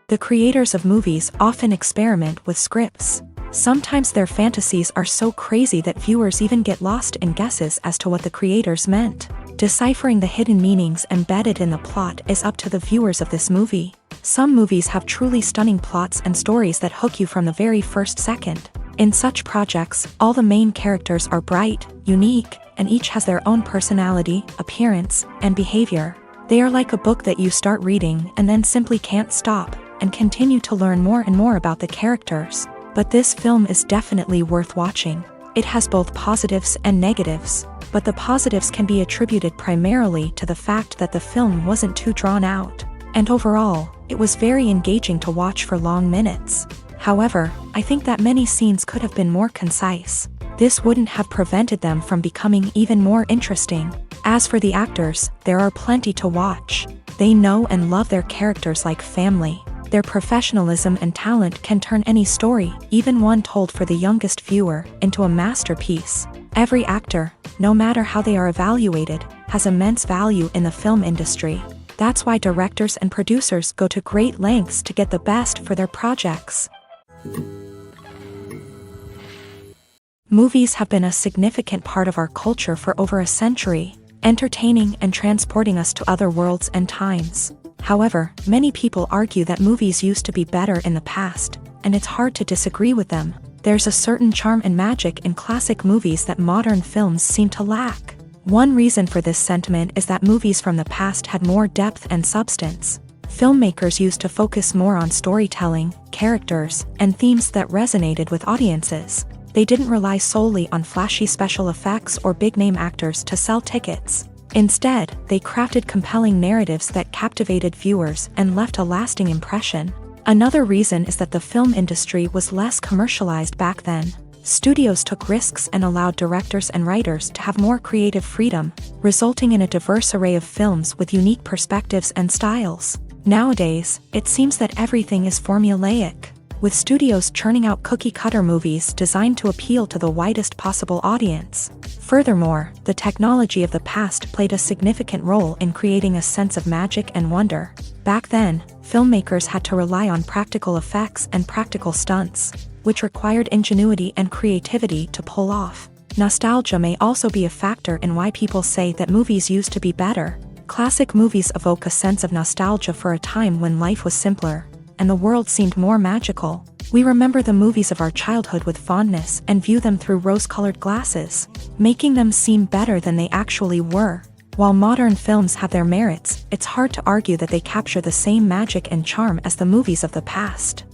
The creators of movies often experiment with scripts. Sometimes their fantasies are so crazy that viewers even get lost in guesses as to what the creators meant. Deciphering the hidden meanings embedded in the plot is up to the viewers of this movie. Some movies have truly stunning plots and stories that hook you from the very first second. In such projects, all the main characters are bright, unique, and each has their own personality, appearance, and behavior. They are like a book that you start reading and then simply can't stop, and continue to learn more and more about the characters. But this film is definitely worth watching. It has both positives and negatives, but the positives can be attributed primarily to the fact that the film wasn't too drawn out, and overall, it was very engaging to watch for long minutes. However, I think that many scenes could have been more concise. This wouldn't have prevented them from becoming even more interesting. As for the actors, there are plenty to watch. They know and love their characters like family. Their professionalism and talent can turn any story, even one told for the youngest viewer, into a masterpiece. Every actor, no matter how they are evaluated, has immense value in the film industry. That's why directors and producers go to great lengths to get the best for their projects. Movies have been a significant part of our culture for over a century, entertaining and transporting us to other worlds and times. However, many people argue that movies used to be better in the past, and it's hard to disagree with them. There's a certain charm and magic in classic movies that modern films seem to lack. One reason for this sentiment is that movies from the past had more depth and substance. Filmmakers used to focus more on storytelling, characters, and themes that resonated with audiences. They didn't rely solely on flashy special effects or big-name actors to sell tickets. Instead, they crafted compelling narratives that captivated viewers and left a lasting impression. Another reason is that the film industry was less commercialized back then. Studios took risks and allowed directors and writers to have more creative freedom, resulting in a diverse array of films with unique perspectives and styles. Nowadays, it seems that everything is formulaic, with studios churning out cookie-cutter movies designed to appeal to the widest possible audience. Furthermore, the technology of the past played a significant role in creating a sense of magic and wonder. Back then, filmmakers had to rely on practical effects and practical stunts, which required ingenuity and creativity to pull off. Nostalgia may also be a factor in why people say that movies used to be better. Classic movies evoke a sense of nostalgia for a time when life was simpler, and the world seemed more magical. We remember the movies of our childhood with fondness and view them through rose-colored glasses, making them seem better than they actually were. While modern films have their merits, it's hard to argue that they capture the same magic and charm as the movies of the past.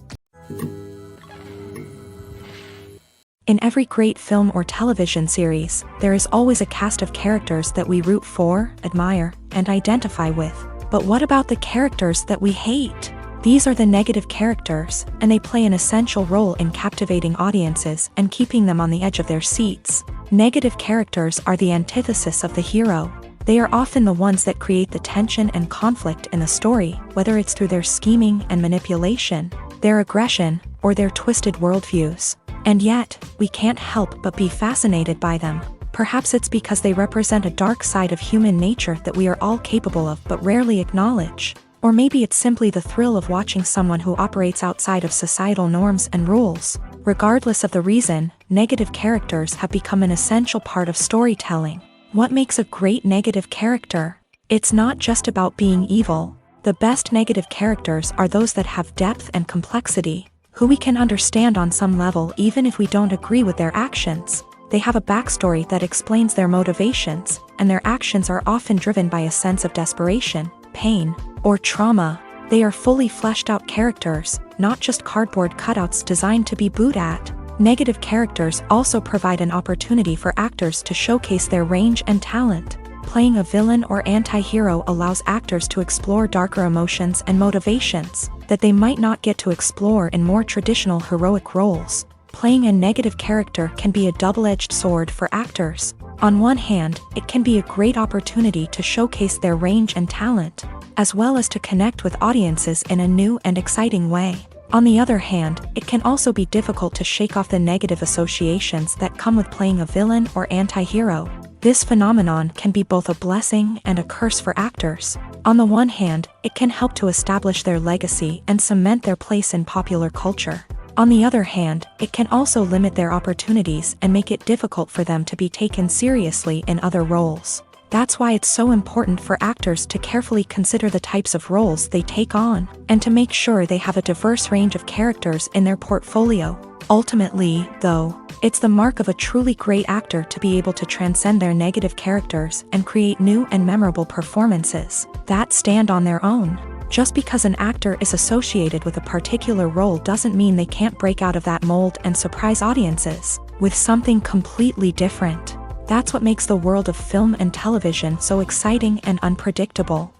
In every great film or television series, there is always a cast of characters that we root for, admire, and identify with. But what about the characters that we hate? These are the negative characters, and they play an essential role in captivating audiences and keeping them on the edge of their seats. Negative characters are the antithesis of the hero. They are often the ones that create the tension and conflict in the story, whether it's through their scheming and manipulation, their aggression, or their twisted worldviews. And yet, we can't help but be fascinated by them. Perhaps it's because they represent a dark side of human nature that we are all capable of but rarely acknowledge. Or maybe it's simply the thrill of watching someone who operates outside of societal norms and rules. Regardless of the reason, negative characters have become an essential part of storytelling. What makes a great negative character? It's not just about being evil. The best negative characters are those that have depth and complexity, who we can understand on some level even if we don't agree with their actions. They have a backstory that explains their motivations, and their actions are often driven by a sense of desperation, pain, or trauma. They are fully fleshed out characters, not just cardboard cutouts designed to be booed at. Negative characters also provide an opportunity for actors to showcase their range and talent. Playing a villain or anti-hero allows actors to explore darker emotions and motivations that they might not get to explore in more traditional heroic roles. Playing a negative character can be a double-edged sword for actors. On one hand, it can be a great opportunity to showcase their range and talent, as well as to connect with audiences in a new and exciting way. On the other hand, it can also be difficult to shake off the negative associations that come with playing a villain or anti-hero. This phenomenon can be both a blessing and a curse for actors. On the one hand, it can help to establish their legacy and cement their place in popular culture. On the other hand, it can also limit their opportunities and make it difficult for them to be taken seriously in other roles. That's why it's so important for actors to carefully consider the types of roles they take on, and to make sure they have a diverse range of characters in their portfolio. Ultimately, though, it's the mark of a truly great actor to be able to transcend their negative characters and create new and memorable performances that stand on their own. Just because an actor is associated with a particular role doesn't mean they can't break out of that mold and surprise audiences with something completely different. That's what makes the world of film and television so exciting and unpredictable.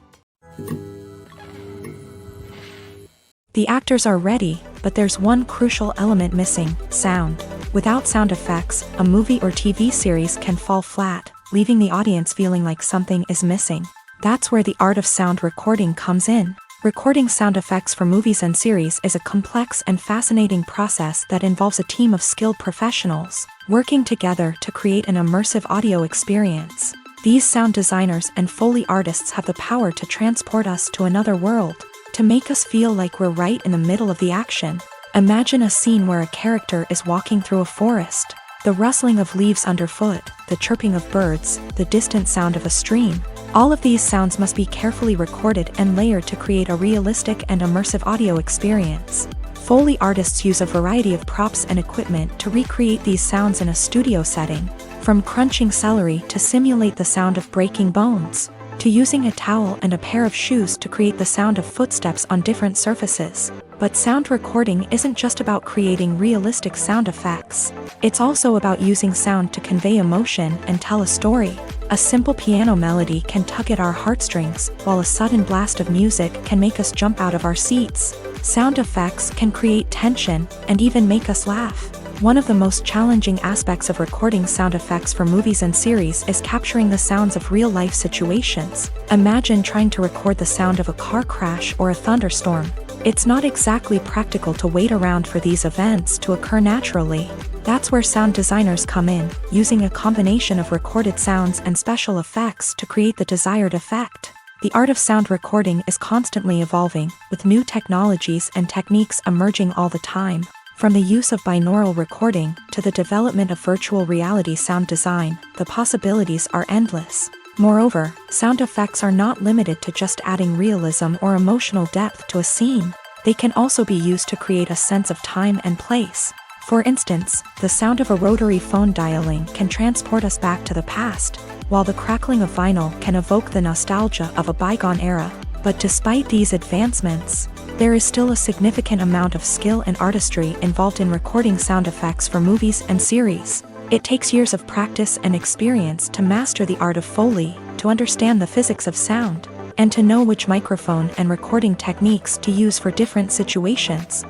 The actors are ready, but there's one crucial element missing: sound. Without sound effects, a movie or TV series can fall flat, leaving the audience feeling like something is missing. That's where the art of sound recording comes in. Recording sound effects for movies and series is a complex and fascinating process that involves a team of skilled professionals working together to create an immersive audio experience. These sound designers and Foley artists have the power to transport us to another world, to make us feel like we're right in the middle of the action. Imagine a scene where a character is walking through a forest. The rustling of leaves underfoot, the chirping of birds, the distant sound of a stream. All of these sounds must be carefully recorded and layered to create a realistic and immersive audio experience. Foley artists use a variety of props and equipment to recreate these sounds in a studio setting, from crunching celery to simulate the sound of breaking bones, to using a towel and a pair of shoes to create the sound of footsteps on different surfaces. But sound recording isn't just about creating realistic sound effects. It's also about using sound to convey emotion and tell a story. A simple piano melody can tug at our heartstrings, while a sudden blast of music can make us jump out of our seats. Sound effects can create tension and even make us laugh. One of the most challenging aspects of recording sound effects for movies and series is capturing the sounds of real-life situations. Imagine trying to record the sound of a car crash or a thunderstorm. It's not exactly practical to wait around for these events to occur naturally. That's where sound designers come in, using a combination of recorded sounds and special effects to create the desired effect. The art of sound recording is constantly evolving, with new technologies and techniques emerging all the time. From the use of binaural recording to the development of virtual reality sound design, the possibilities are endless. Moreover, sound effects are not limited to just adding realism or emotional depth to a scene. They can also be used to create a sense of time and place. For instance, the sound of a rotary phone dialing can transport us back to the past, while the crackling of vinyl can evoke the nostalgia of a bygone era. But despite these advancements, there is still a significant amount of skill and artistry involved in recording sound effects for movies and series. It takes years of practice and experience to master the art of Foley, to understand the physics of sound, and to know which microphone and recording techniques to use for different situations.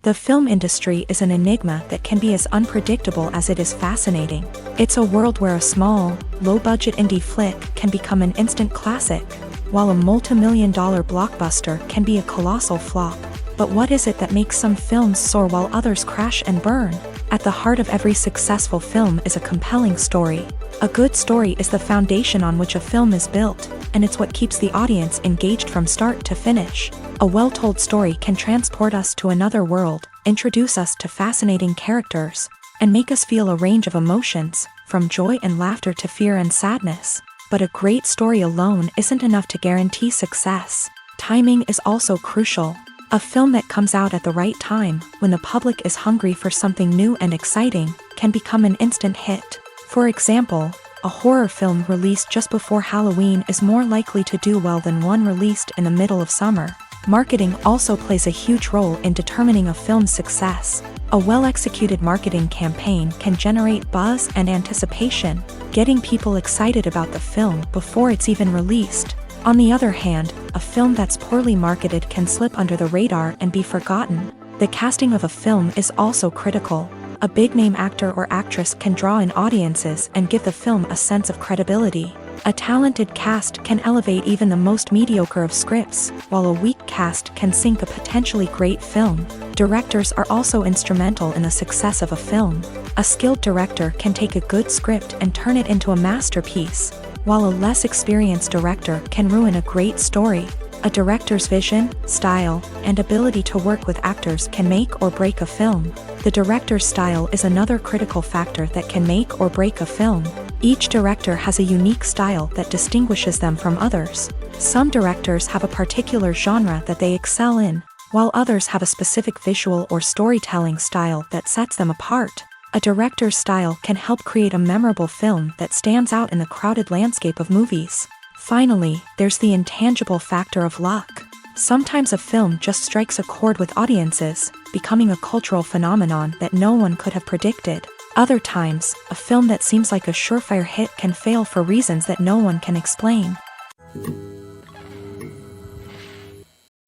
The film industry is an enigma that can be as unpredictable as it is fascinating. It's a world where a small, low-budget indie flick can become an instant classic, while a multi-million-dollar blockbuster can be a colossal flop. But what is it that makes some films soar while others crash and burn? At the heart of every successful film is a compelling story. A good story is the foundation on which a film is built, and it's what keeps the audience engaged from start to finish. A well-told story can transport us to another world, introduce us to fascinating characters, and make us feel a range of emotions, from joy and laughter to fear and sadness. But a great story alone isn't enough to guarantee success. Timing is also crucial. A film that comes out at the right time, when the public is hungry for something new and exciting, can become an instant hit. For example, a horror film released just before Halloween is more likely to do well than one released in the middle of summer. Marketing also plays a huge role in determining a film's success. A well-executed marketing campaign can generate buzz and anticipation, getting people excited about the film before it's even released. On the other hand, a film that's poorly marketed can slip under the radar and be forgotten. The casting of a film is also critical. A big-name actor or actress can draw in audiences and give the film a sense of credibility. A talented cast can elevate even the most mediocre of scripts, while a weak cast can sink a potentially great film. Directors are also instrumental in the success of a film. A skilled director can take a good script and turn it into a masterpiece, while a less experienced director can ruin a great story. A director's vision, style, and ability to work with actors can make or break a film. The director's style is another critical factor that can make or break a film. Each director has a unique style that distinguishes them from others. Some directors have a particular genre that they excel in, while others have a specific visual or storytelling style that sets them apart. A director's style can help create a memorable film that stands out in the crowded landscape of movies. Finally, there's the intangible factor of luck. Sometimes a film just strikes a chord with audiences, becoming a cultural phenomenon that no one could have predicted. Other times, a film that seems like a surefire hit can fail for reasons that no one can explain.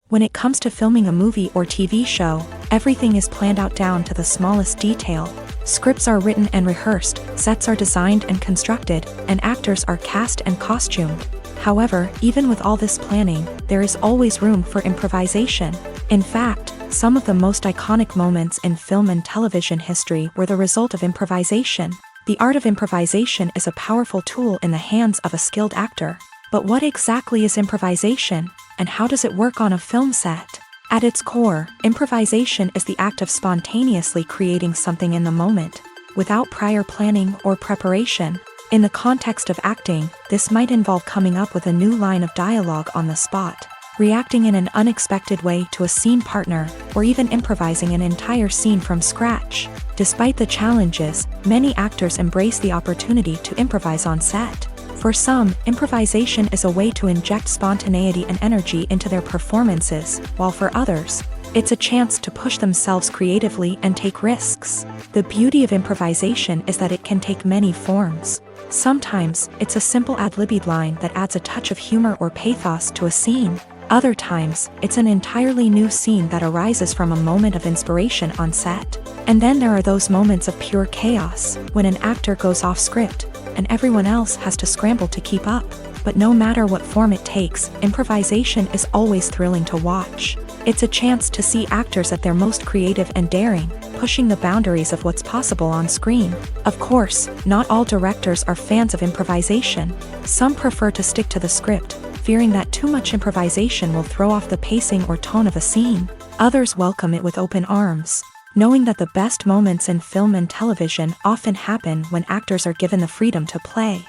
When it comes to filming a movie or TV show, everything is planned out down to the smallest detail. Scripts are written and rehearsed, sets are designed and constructed, and actors are cast and costumed. However, even with all this planning, there is always room for improvisation. In fact, some of the most iconic moments in film and television history were the result of improvisation. The art of improvisation is a powerful tool in the hands of a skilled actor. But what exactly is improvisation, and how does it work on a film set? At its core, improvisation is the act of spontaneously creating something in the moment, without prior planning or preparation. In the context of acting, this might involve coming up with a new line of dialogue on the spot, reacting in an unexpected way to a scene partner, or even improvising an entire scene from scratch. Despite the challenges, many actors embrace the opportunity to improvise on set. For some, improvisation is a way to inject spontaneity and energy into their performances, while for others, it's a chance to push themselves creatively and take risks. The beauty of improvisation is that it can take many forms. Sometimes, it's a simple ad-libbed line that adds a touch of humor or pathos to a scene. Other times, it's an entirely new scene that arises from a moment of inspiration on set. And then there are those moments of pure chaos, when an actor goes off script, and everyone else has to scramble to keep up. But no matter what form it takes, improvisation is always thrilling to watch. It's a chance to see actors at their most creative and daring, pushing the boundaries of what's possible on screen. Of course, not all directors are fans of improvisation. Some prefer to stick to the script, fearing that too much improvisation will throw off the pacing or tone of a scene. Others welcome it with open arms, knowing that the best moments in film and television often happen when actors are given the freedom to play.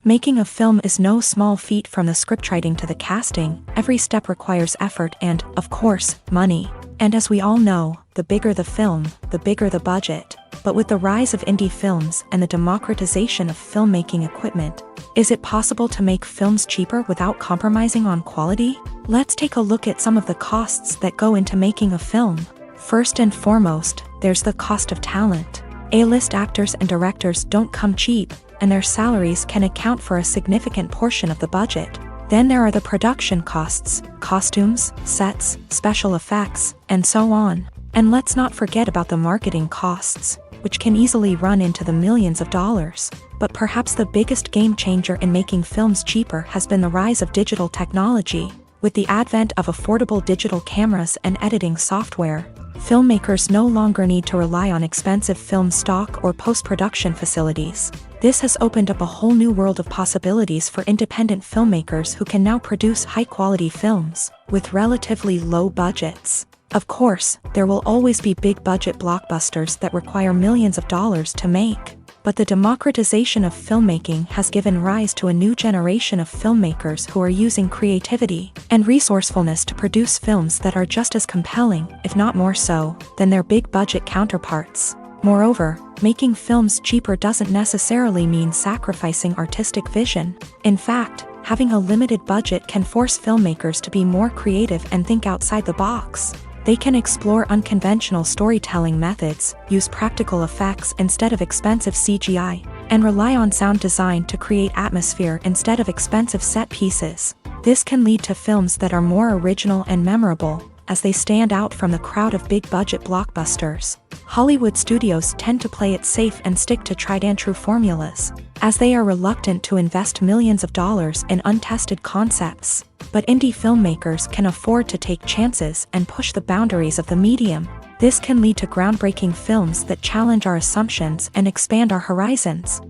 Making a film is no small feat. From the scriptwriting to the casting, every step requires effort and, of course, money. And as we all know, the bigger the film, the bigger the budget. But with the rise of indie films and the democratization of filmmaking equipment, is it possible to make films cheaper without compromising on quality? Let's take a look at some of the costs that go into making a film. First and foremost, there's the cost of talent. A-list actors and directors don't come cheap, and their salaries can account for a significant portion of the budget. Then there are the production costs, costumes, sets, special effects, and so on. And let's not forget about the marketing costs, which can easily run into the millions of dollars. But perhaps the biggest game changer in making films cheaper has been the rise of digital technology. With the advent of affordable digital cameras and editing software, filmmakers no longer need to rely on expensive film stock or post-production facilities. This has opened up a whole new world of possibilities for independent filmmakers who can now produce high-quality films with relatively low budgets. Of course, there will always be big-budget blockbusters that require millions of dollars to make. But the democratization of filmmaking has given rise to a new generation of filmmakers who are using creativity and resourcefulness to produce films that are just as compelling, if not more so, than their big-budget counterparts. Moreover, making films cheaper doesn't necessarily mean sacrificing artistic vision. In fact, having a limited budget can force filmmakers to be more creative and think outside the box. They can explore unconventional storytelling methods, use practical effects instead of expensive CGI, and rely on sound design to create atmosphere instead of expensive set pieces. This can lead to films that are more original and memorable, as they stand out from the crowd of big-budget blockbusters. Hollywood studios tend to play it safe and stick to tried-and-true formulas, as they are reluctant to invest millions of dollars in untested concepts. But indie filmmakers can afford to take chances and push the boundaries of the medium. This can lead to groundbreaking films that challenge our assumptions and expand our horizons.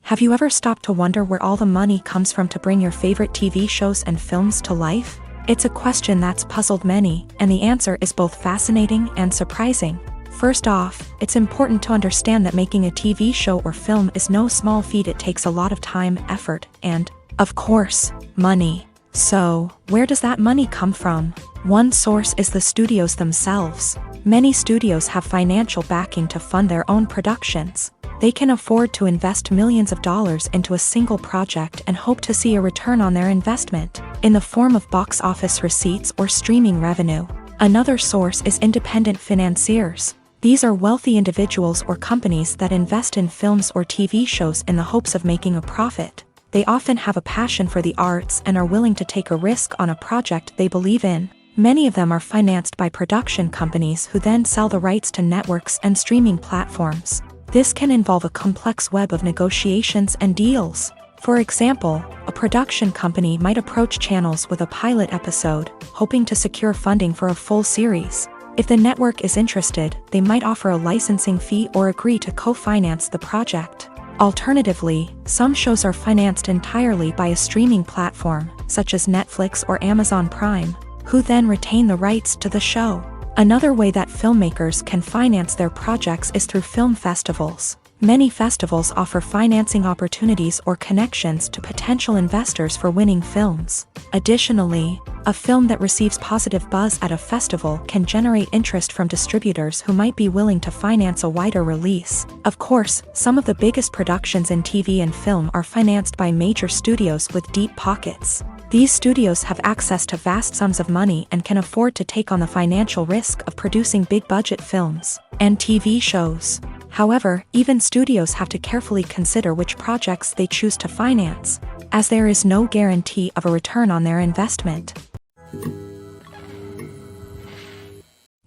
Have you ever stopped to wonder where all the money comes from to bring your favorite TV shows and films to life? It's a question that's puzzled many, and the answer is both fascinating and surprising. First off, it's important to understand that making a TV show or film is no small feat. It takes a lot of time, effort, and, of course, money. So, where does that money come from? One source is the studios themselves. Many studios have financial backing to fund their own productions. They can afford to invest millions of dollars into a single project and hope to see a return on their investment, in the form of box office receipts or streaming revenue. Another source is independent financiers. These are wealthy individuals or companies that invest in films or TV shows in the hopes of making a profit. They often have a passion for the arts and are willing to take a risk on a project they believe in. Many of them are financed by production companies who then sell the rights to networks and streaming platforms. This can involve a complex web of negotiations and deals. For example, a production company might approach channels with a pilot episode, hoping to secure funding for a full series. If the network is interested, they might offer a licensing fee or agree to co-finance the project. Alternatively, some shows are financed entirely by a streaming platform, such as Netflix or Amazon Prime, who then retain the rights to the show. Another way that filmmakers can finance their projects is through film festivals. Many festivals offer financing opportunities or connections to potential investors for winning films. Additionally, a film that receives positive buzz at a festival can generate interest from distributors who might be willing to finance a wider release. Of course, some of the biggest productions in TV and film are financed by major studios with deep pockets. These studios have access to vast sums of money and can afford to take on the financial risk of producing big-budget films and TV shows. However, even studios have to carefully consider which projects they choose to finance, as there is no guarantee of a return on their investment.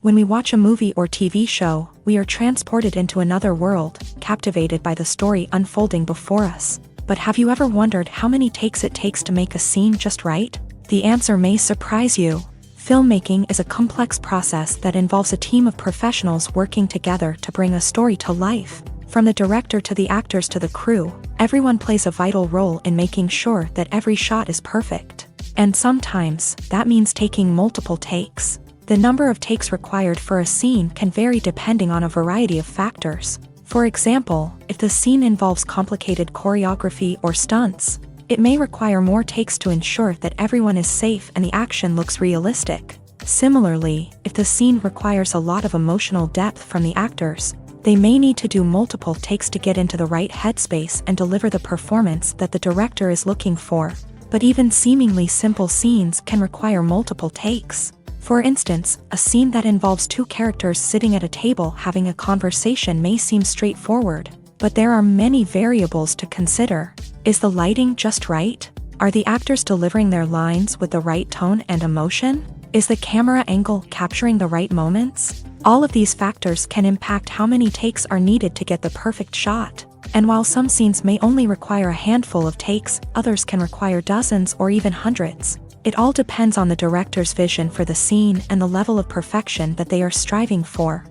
When we watch a movie or TV show, we are transported into another world, captivated by the story unfolding before us. But have you ever wondered how many takes it takes to make a scene just right? The answer may surprise you. Filmmaking is a complex process that involves a team of professionals working together to bring a story to life. From the director to the actors to the crew, everyone plays a vital role in making sure that every shot is perfect. And sometimes, that means taking multiple takes. The number of takes required for a scene can vary depending on a variety of factors. For example, if the scene involves complicated choreography or stunts, it may require more takes to ensure that everyone is safe and the action looks realistic. Similarly, if the scene requires a lot of emotional depth from the actors, they may need to do multiple takes to get into the right headspace and deliver the performance that the director is looking for. But even seemingly simple scenes can require multiple takes. For instance, a scene that involves two characters sitting at a table having a conversation may seem straightforward, but there are many variables to consider. Is the lighting just right? Are the actors delivering their lines with the right tone and emotion? Is the camera angle capturing the right moments? All of these factors can impact how many takes are needed to get the perfect shot. And while some scenes may only require a handful of takes, others can require dozens or even hundreds. It all depends on the director's vision for the scene and the level of perfection that they are striving for.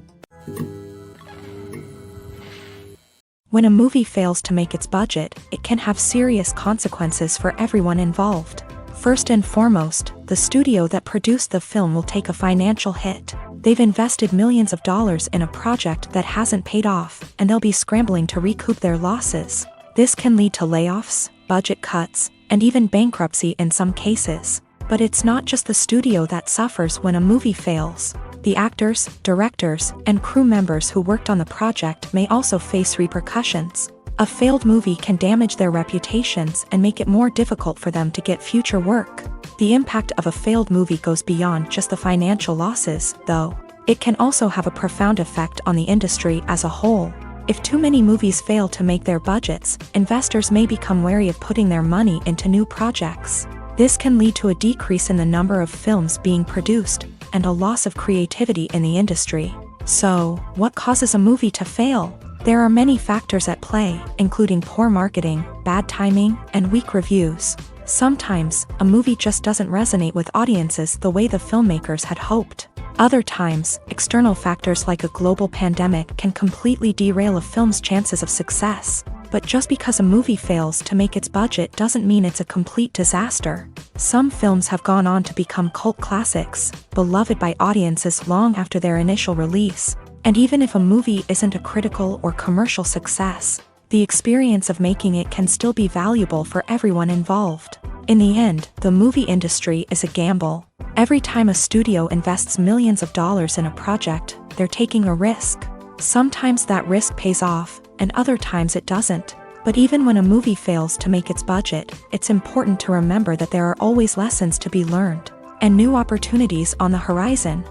When a movie fails to make its budget, it can have serious consequences for everyone involved. First and foremost, the studio that produced the film will take a financial hit. They've invested millions of dollars in a project that hasn't paid off, and they'll be scrambling to recoup their losses. This can lead to layoffs, budget cuts, and even bankruptcy in some cases. But it's not just the studio that suffers when a movie fails. The actors, directors, and crew members who worked on the project may also face repercussions. A failed movie can damage their reputations and make it more difficult for them to get future work. The impact of a failed movie goes beyond just the financial losses, though. It can also have a profound effect on the industry as a whole. If too many movies fail to make their budgets, investors may become wary of putting their money into new projects. This can lead to a decrease in the number of films being produced, and a loss of creativity in the industry. So, what causes a movie to fail? There are many factors at play, including poor marketing, bad timing, and weak reviews. Sometimes, a movie just doesn't resonate with audiences the way the filmmakers had hoped. Other times, external factors like a global pandemic can completely derail a film's chances of success. But just because a movie fails to make its budget doesn't mean it's a complete disaster. Some films have gone on to become cult classics, beloved by audiences long after their initial release. And even if a movie isn't a critical or commercial success, the experience of making it can still be valuable for everyone involved. In the end, the movie industry is a gamble. Every time a studio invests millions of dollars in a project, they're taking a risk. Sometimes that risk pays off, and other times it doesn't. But even when a movie fails to make its budget, it's important to remember that there are always lessons to be learned, and new opportunities on the horizon.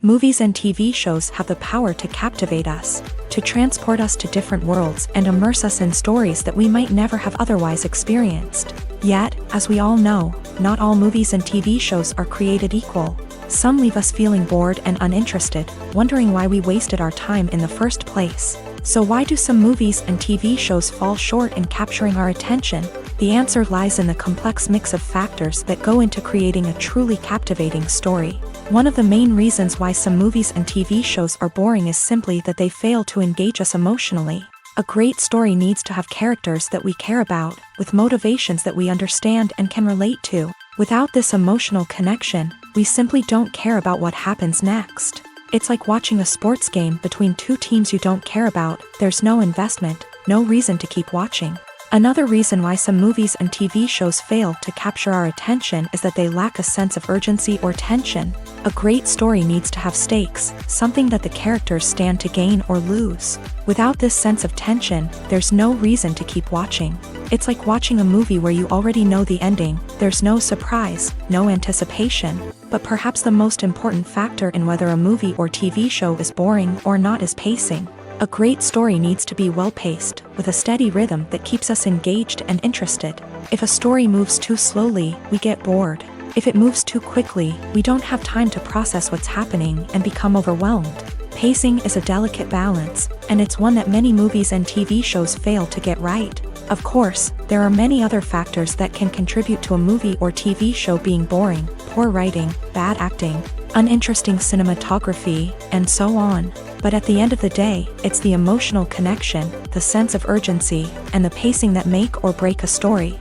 Movies and TV shows have the power to captivate us, to transport us to different worlds and immerse us in stories that we might never have otherwise experienced. Yet, as we all know, not all movies and TV shows are created equal. Some leave us feeling bored and uninterested, wondering why we wasted our time in the first place. So why do some movies and TV shows fall short in capturing our attention? The answer lies in the complex mix of factors that go into creating a truly captivating story. One of the main reasons why some movies and TV shows are boring is simply that they fail to engage us emotionally. A great story needs to have characters that we care about, with motivations that we understand and can relate to. Without this emotional connection, we simply don't care about what happens next. It's like watching a sports game between two teams you don't care about. There's no investment, no reason to keep watching. Another reason why some movies and TV shows fail to capture our attention is that they lack a sense of urgency or tension. A great story needs to have stakes, something that the characters stand to gain or lose. Without this sense of tension, there's no reason to keep watching. It's like watching a movie where you already know the ending. There's no surprise, no anticipation. But perhaps the most important factor in whether a movie or TV show is boring or not is pacing. A great story needs to be well-paced, with a steady rhythm that keeps us engaged and interested. If a story moves too slowly, we get bored. If it moves too quickly, we don't have time to process what's happening and become overwhelmed. Pacing is a delicate balance, and it's one that many movies and TV shows fail to get right. Of course, there are many other factors that can contribute to a movie or TV show being boring: poor writing, bad acting, uninteresting cinematography, and so on. But at the end of the day, it's the emotional connection, the sense of urgency, and the pacing that make or break a story.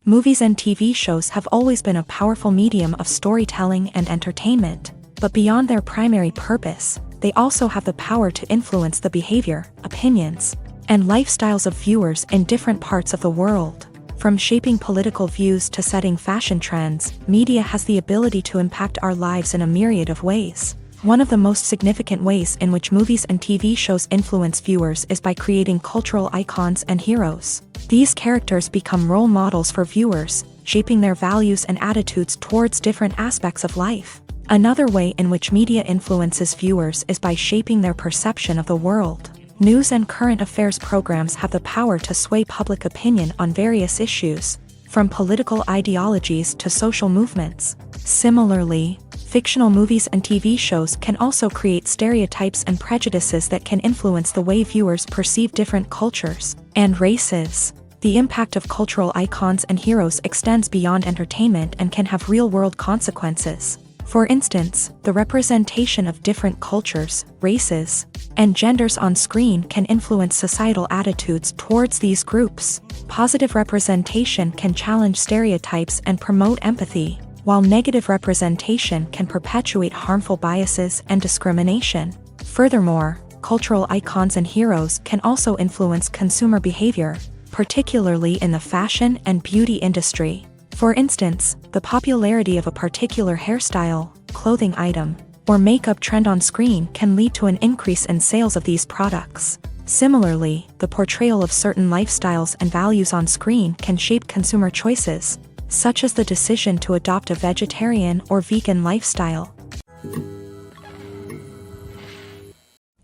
Movies and TV shows have always been a powerful medium of storytelling and entertainment. But beyond their primary purpose, they also have the power to influence the behavior, opinions, and lifestyles of viewers in different parts of the world. From shaping political views to setting fashion trends, media has the ability to impact our lives in a myriad of ways. One of the most significant ways in which movies and TV shows influence viewers is by creating cultural icons and heroes. These characters become role models for viewers, shaping their values and attitudes towards different aspects of life. Another way in which media influences viewers is by shaping their perception of the world. News and current affairs programs have the power to sway public opinion on various issues, from political ideologies to social movements. Similarly, fictional movies and TV shows can also create stereotypes and prejudices that can influence the way viewers perceive different cultures and races. The impact of cultural icons and heroes extends beyond entertainment and can have real-world consequences. For instance, the representation of different cultures, races, and genders on screen can influence societal attitudes towards these groups. Positive representation can challenge stereotypes and promote empathy, while negative representation can perpetuate harmful biases and discrimination. Furthermore, cultural icons and heroes can also influence consumer behavior, particularly in the fashion and beauty industry. For instance, the popularity of a particular hairstyle, clothing item, or makeup trend on screen can lead to an increase in sales of these products. Similarly, the portrayal of certain lifestyles and values on screen can shape consumer choices, such as the decision to adopt a vegetarian or vegan lifestyle.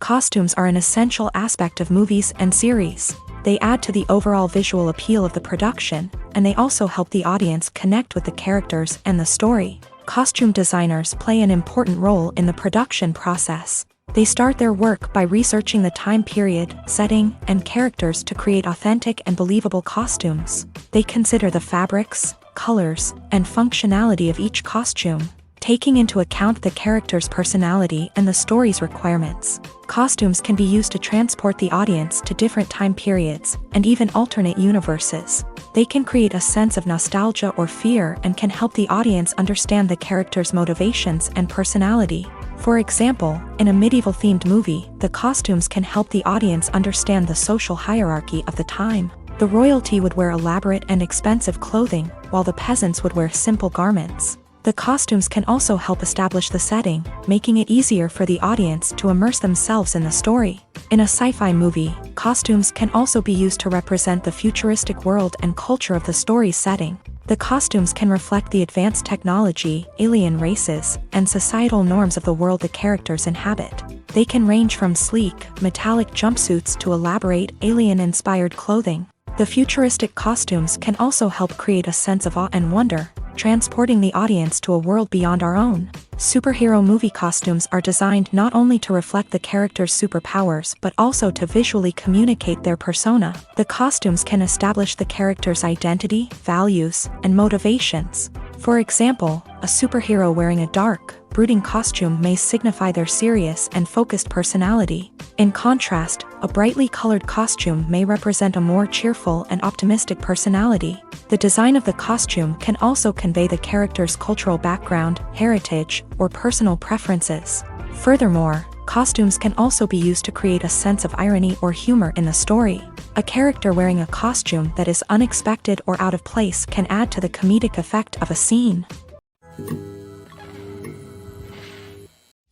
Costumes are an essential aspect of movies and series. They add to the overall visual appeal of the production, and they also help the audience connect with the characters and the story. Costume designers play an important role in the production process. They They start their work by researching the time period, setting, and characters to create authentic and believable costumes. They consider the fabrics, colors, and functionality of each costume, taking into account the character's personality and the story's requirements. Costumes can be used to transport the audience to different time periods and even alternate universes. They can create a sense of nostalgia or fear and can help the audience understand the character's motivations and personality. For example, in a medieval-themed movie, the costumes can help the audience understand the social hierarchy of the time. The royalty would wear elaborate and expensive clothing, while the peasants would wear simple garments. The costumes can also help establish the setting, making it easier for the audience to immerse themselves in the story. In a sci-fi movie, costumes can also be used to represent the futuristic world and culture of the story's setting. The costumes can reflect the advanced technology, alien races, and societal norms of the world the characters inhabit. They can range from sleek, metallic jumpsuits to elaborate, alien-inspired clothing. The futuristic costumes can also help create a sense of awe and wonder, transporting the audience to a world beyond our own. Superhero movie costumes are designed not only to reflect the character's superpowers but also to visually communicate their persona. The costumes can establish the character's identity, values, and motivations. For example, a superhero wearing a dark, brooding costume may signify their serious and focused personality. In contrast, a brightly colored costume may represent a more cheerful and optimistic personality. The design of the costume can also convey the character's cultural background, heritage, or personal preferences. Furthermore, costumes can also be used to create a sense of irony or humor in the story. A character wearing a costume that is unexpected or out of place can add to the comedic effect of a scene.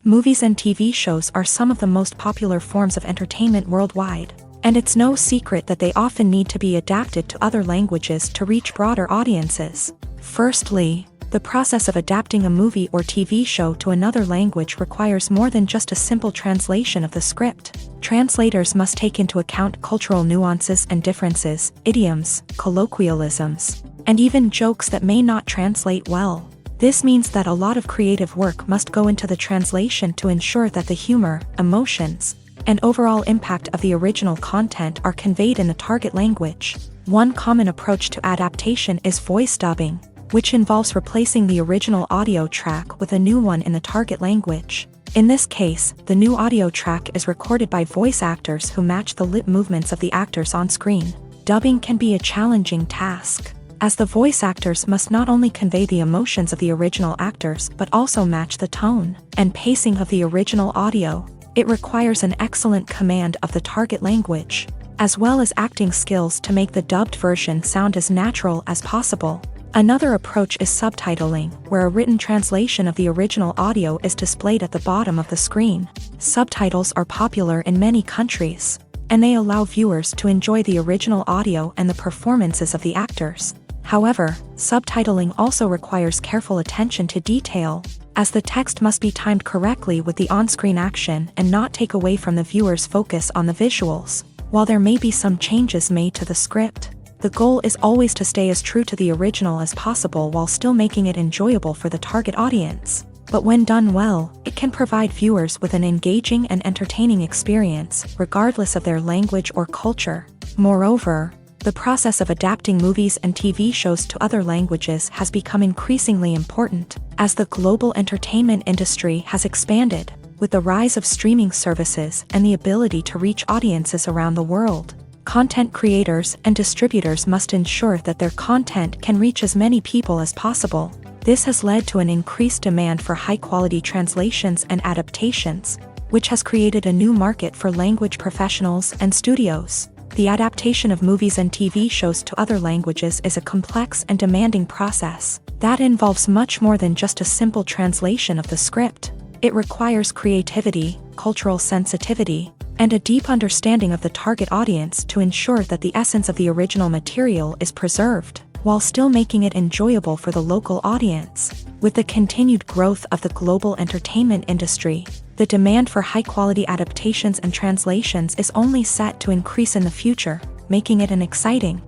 Movies and TV shows are some of the most popular forms of entertainment worldwide, and it's no secret that they often need to be adapted to other languages to reach broader audiences. Firstly, the process of adapting a movie or TV show to another language requires more than just a simple translation of the script. Translators must take into account cultural nuances and differences, idioms, colloquialisms, and even jokes that may not translate well. This means that a lot of creative work must go into the translation to ensure that the humor, emotions, and overall impact of the original content are conveyed in the target language. One common approach to adaptation is voice dubbing, which involves replacing the original audio track with a new one in the target language. In this case, the new audio track is recorded by voice actors who match the lip movements of the actors on screen. Dubbing can be a challenging task, as the voice actors must not only convey the emotions of the original actors but also match the tone and pacing of the original audio. It requires an excellent command of the target language, as well as acting skills to make the dubbed version sound as natural as possible. Another approach is subtitling, where a written translation of the original audio is displayed at the bottom of the screen. Subtitles are popular in many countries, and they allow viewers to enjoy the original audio and the performances of the actors. However, subtitling also requires careful attention to detail, as the text must be timed correctly with the on-screen action and not take away from the viewer's focus on the visuals. While there may be some changes made to the script, the goal is always to stay as true to the original as possible while still making it enjoyable for the target audience. But when done well, it can provide viewers with an engaging and entertaining experience, regardless of their language or culture. Moreover, the process of adapting movies and TV shows to other languages has become increasingly important, as the global entertainment industry has expanded, with the rise of streaming services and the ability to reach audiences around the world. Content creators and distributors must ensure that their content can reach as many people as possible. This has led to an increased demand for high-quality translations and adaptations, which has created a new market for language professionals and studios. The adaptation of movies and TV shows to other languages is a complex and demanding process that involves much more than just a simple translation of the script. It requires creativity, cultural sensitivity, and a deep understanding of the target audience to ensure that the essence of the original material is preserved, while still making it enjoyable for the local audience. With the continued growth of the global entertainment industry, the demand for high-quality adaptations and translations is only set to increase in the future, making it an exciting.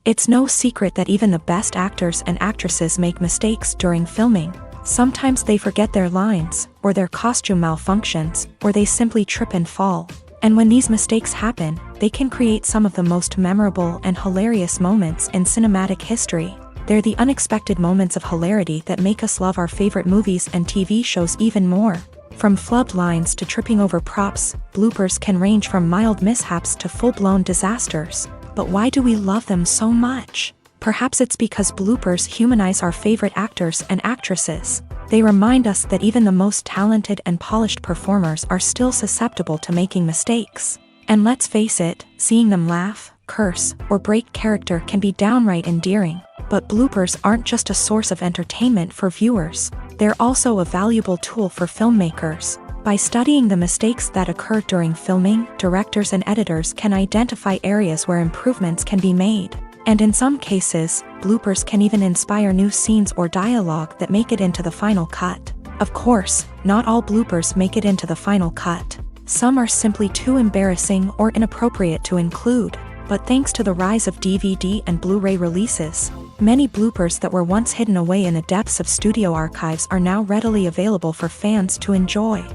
It's no secret that even the best actors and actresses make mistakes during filming. Sometimes they forget their lines, or their costume malfunctions, or they simply trip and fall. And when these mistakes happen, they can create some of the most memorable and hilarious moments in cinematic history. They're the unexpected moments of hilarity that make us love our favorite movies and TV shows even more. From flubbed lines to tripping over props, bloopers can range from mild mishaps to full-blown disasters. But why do we love them so much? Perhaps it's because bloopers humanize our favorite actors and actresses. They remind us that even the most talented and polished performers are still susceptible to making mistakes. And let's face it, seeing them laugh, curse, or break character can be downright endearing. But bloopers aren't just a source of entertainment for viewers. They're also a valuable tool for filmmakers. By studying the mistakes that occur during filming, directors and editors can identify areas where improvements can be made. And in some cases, bloopers can even inspire new scenes or dialogue that make it into the final cut. Of course, not all bloopers make it into the final cut. Some are simply too embarrassing or inappropriate to include. But thanks to the rise of DVD and Blu-ray releases, many bloopers that were once hidden away in the depths of studio archives are now readily available for fans to enjoy.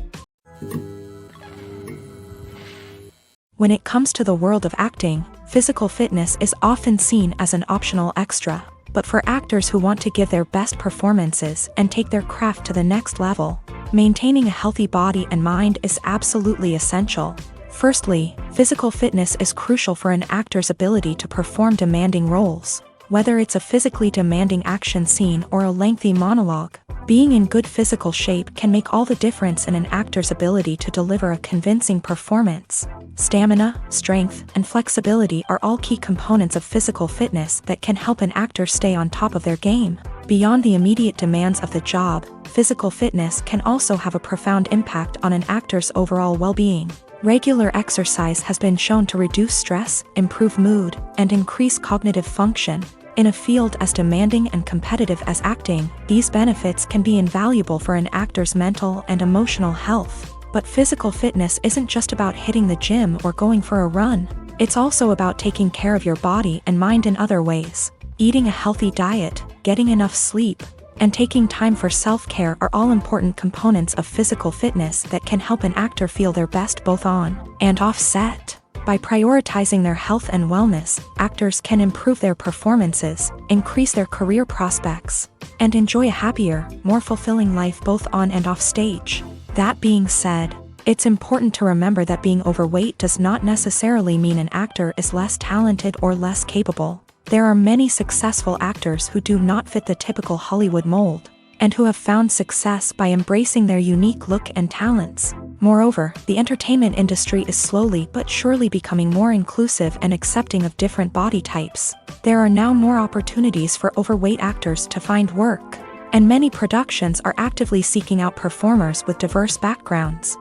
When it comes to the world of acting, physical fitness is often seen as an optional extra. But for actors who want to give their best performances and take their craft to the next level, maintaining a healthy body and mind is absolutely essential. Firstly, physical fitness is crucial for an actor's ability to perform demanding roles. Whether it's a physically demanding action scene or a lengthy monologue, being in good physical shape can make all the difference in an actor's ability to deliver a convincing performance. Stamina, strength, and flexibility are all key components of physical fitness that can help an actor stay on top of their game. Beyond the immediate demands of the job, physical fitness can also have a profound impact on an actor's overall well-being. Regular exercise has been shown to reduce stress, improve mood, and increase cognitive function. In a field as demanding and competitive as acting, these benefits can be invaluable for an actor's mental and emotional health. But physical fitness isn't just about hitting the gym or going for a run. It's also about taking care of your body and mind in other ways. Eating a healthy diet, getting enough sleep, and taking time for self-care are all important components of physical fitness that can help an actor feel their best both on and off set. By prioritizing their health and wellness, actors can improve their performances, increase their career prospects, and enjoy a happier, more fulfilling life both on and off stage. That being said, it's important to remember that being overweight does not necessarily mean an actor is less talented or less capable. There are many successful actors who do not fit the typical Hollywood mold, and who have found success by embracing their unique look and talents. Moreover, the entertainment industry is slowly but surely becoming more inclusive and accepting of different body types. There are now more opportunities for overweight actors to find work, and many productions are actively seeking out performers with diverse backgrounds.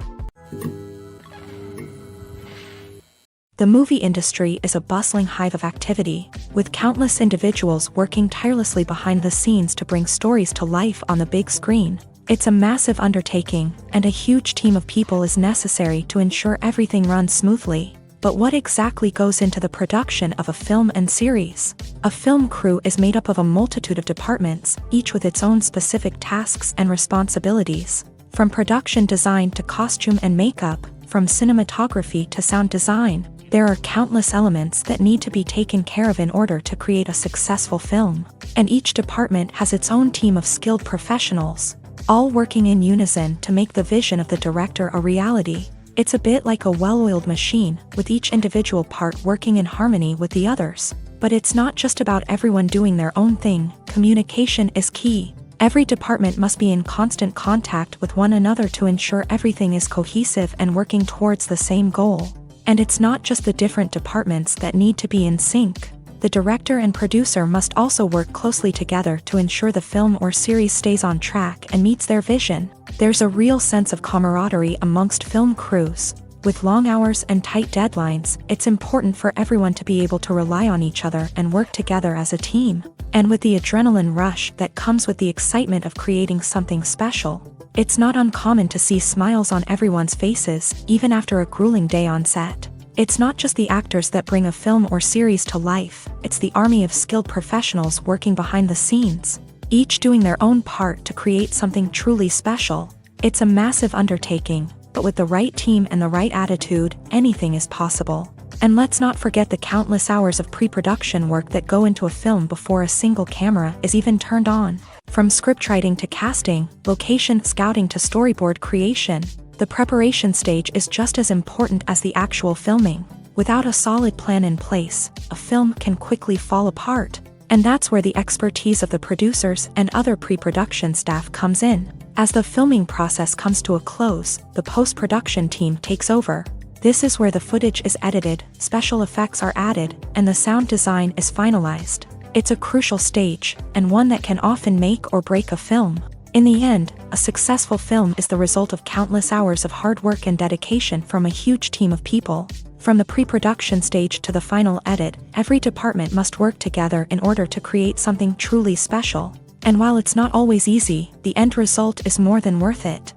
The movie industry is a bustling hive of activity, with countless individuals working tirelessly behind the scenes to bring stories to life on the big screen. It's a massive undertaking, and a huge team of people is necessary to ensure everything runs smoothly. But what exactly goes into the production of a film and series? A film crew is made up of a multitude of departments, each with its own specific tasks and responsibilities. From production design to costume and makeup, from cinematography to sound design, there are countless elements that need to be taken care of in order to create a successful film. And each department has its own team of skilled professionals, all working in unison to make the vision of the director a reality. It's a bit like a well-oiled machine, with each individual part working in harmony with the others. But it's not just about everyone doing their own thing. Communication is key. Every department must be in constant contact with one another to ensure everything is cohesive and working towards the same goal. And it's not just the different departments that need to be in sync. The director and producer must also work closely together to ensure the film or series stays on track and meets their vision. There's a real sense of camaraderie amongst film crews. With long hours and tight deadlines, it's important for everyone to be able to rely on each other and work together as a team. And with the adrenaline rush that comes with the excitement of creating something special, it's not uncommon to see smiles on everyone's faces, even after a grueling day on set. It's not just the actors that bring a film or series to life, it's the army of skilled professionals working behind the scenes. each doing their own part to create something truly special. It's a massive undertaking, but with the right team and the right attitude, anything is possible. And let's not forget the countless hours of pre-production work that go into a film before a single camera is even turned on. From scriptwriting to casting, location scouting to storyboard creation, the preparation stage is just as important as the actual filming. Without a solid plan in place, a film can quickly fall apart. And that's where the expertise of the producers and other pre-production staff comes in. As the filming process comes to a close, the post-production team takes over. This is where the footage is edited, special effects are added, and the sound design is finalized. It's a crucial stage, and one that can often make or break a film. In the end, a successful film is the result of countless hours of hard work and dedication from a huge team of people. From the pre-production stage to the final edit, every department must work together in order to create something truly special. And while it's not always easy, the end result is more than worth it.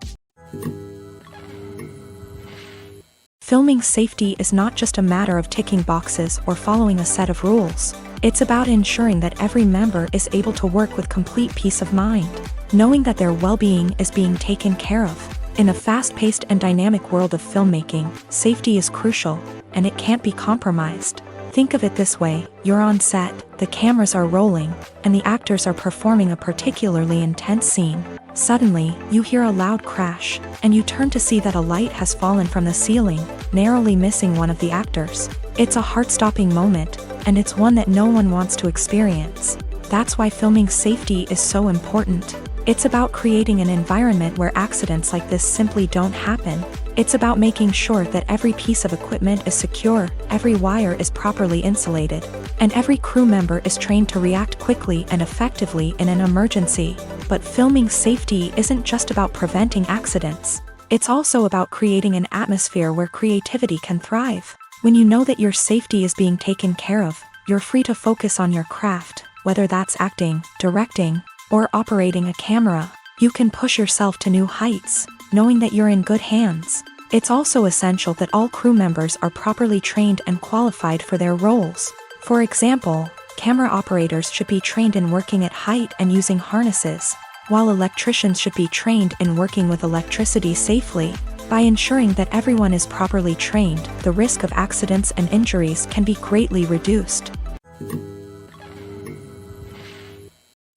Filming safety is not just a matter of ticking boxes or following a set of rules. It's about ensuring that every member is able to work with complete peace of mind, knowing that their well-being is being taken care of. In a fast-paced and dynamic world of filmmaking, safety is crucial, and it can't be compromised. Think of it this way: you're on set, the cameras are rolling, and the actors are performing a particularly intense scene. Suddenly, you hear a loud crash, and you turn to see that a light has fallen from the ceiling, narrowly missing one of the actors. It's a heart-stopping moment, and it's one that no one wants to experience. That's why filming safety is so important. It's about creating an environment where accidents like this simply don't happen. It's about making sure that every piece of equipment is secure, every wire is properly insulated, and every crew member is trained to react quickly and effectively in an emergency. But filming safety isn't just about preventing accidents. It's also about creating an atmosphere where creativity can thrive. When you know that your safety is being taken care of, you're free to focus on your craft, whether that's acting, directing, or operating a camera. You can push yourself to new heights, knowing that you're in good hands. It's also essential that all crew members are properly trained and qualified for their roles. For example, camera operators should be trained in working at height and using harnesses, while electricians should be trained in working with electricity safely. By ensuring that everyone is properly trained, the risk of accidents and injuries can be greatly reduced.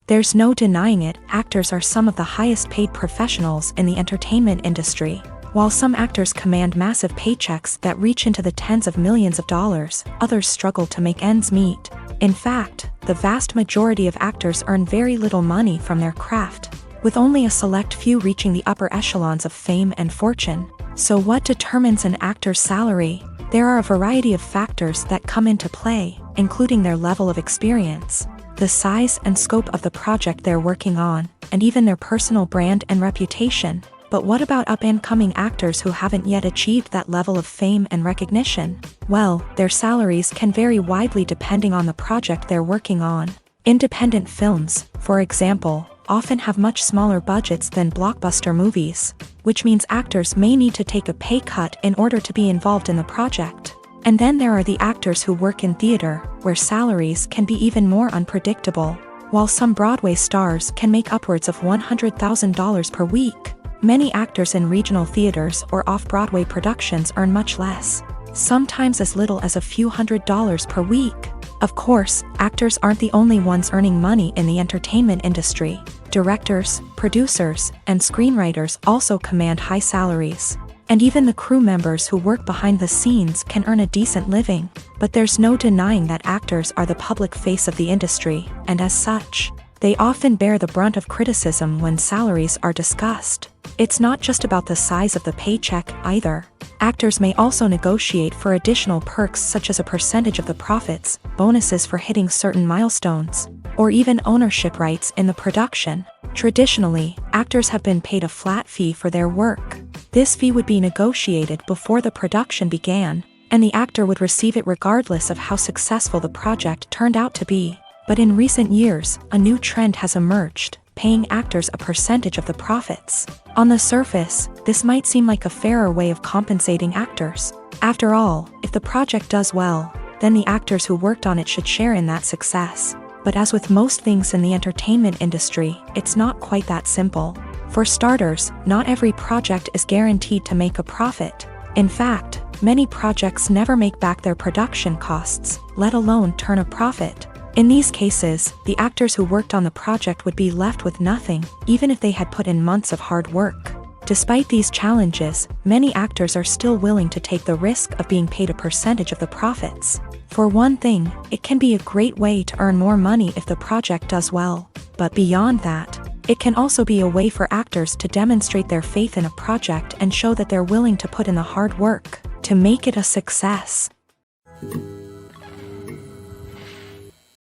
There's no denying it, actors are some of the highest paid professionals in the entertainment industry. While some actors command massive paychecks that reach into the tens of millions of dollars, others struggle to make ends meet. In fact, the vast majority of actors earn very little money from their craft, with only a select few reaching the upper echelons of fame and fortune. So what determines an actor's salary? There are a variety of factors that come into play, including their level of experience, the size and scope of the project they're working on, and even their personal brand and reputation. But what about up-and-coming actors who haven't yet achieved that level of fame and recognition? Well, their salaries can vary widely depending on the project they're working on. Independent films, for example, often have much smaller budgets than blockbuster movies, which means actors may need to take a pay cut in order to be involved in the project. And then there are the actors who work in theater, where salaries can be even more unpredictable. While some Broadway stars can make upwards of $100,000 per week, many actors in regional theaters or off-Broadway productions earn much less, sometimes as little as a few $100s per week. Of course, actors aren't the only ones earning money in the entertainment industry. Directors, producers, and screenwriters also command high salaries. And even the crew members who work behind the scenes can earn a decent living. But there's no denying that actors are the public face of the industry, and as such, they often bear the brunt of criticism when salaries are discussed. It's not just about the size of the paycheck either. Actors may also negotiate for additional perks such as a percentage of the profits, bonuses for hitting certain milestones, or even ownership rights in the production. Traditionally, actors have been paid a flat fee for their work. This fee would be negotiated before the production began, and the actor would receive it regardless of how successful the project turned out to be. But in recent years, a new trend has emerged, paying actors a percentage of the profits. On the surface, this might seem like a fairer way of compensating actors. After all, if the project does well, then the actors who worked on it should share in that success. But as with most things in the entertainment industry, it's not quite that simple. For starters, not every project is guaranteed to make a profit. In fact, many projects never make back their production costs, let alone turn a profit. In these cases, the actors who worked on the project would be left with nothing, even if they had put in months of hard work. Despite these challenges, many actors are still willing to take the risk of being paid a percentage of the profits. For one thing, it can be a great way to earn more money if the project does well. But beyond that, it can also be a way for actors to demonstrate their faith in a project and show that they're willing to put in the hard work to make it a success.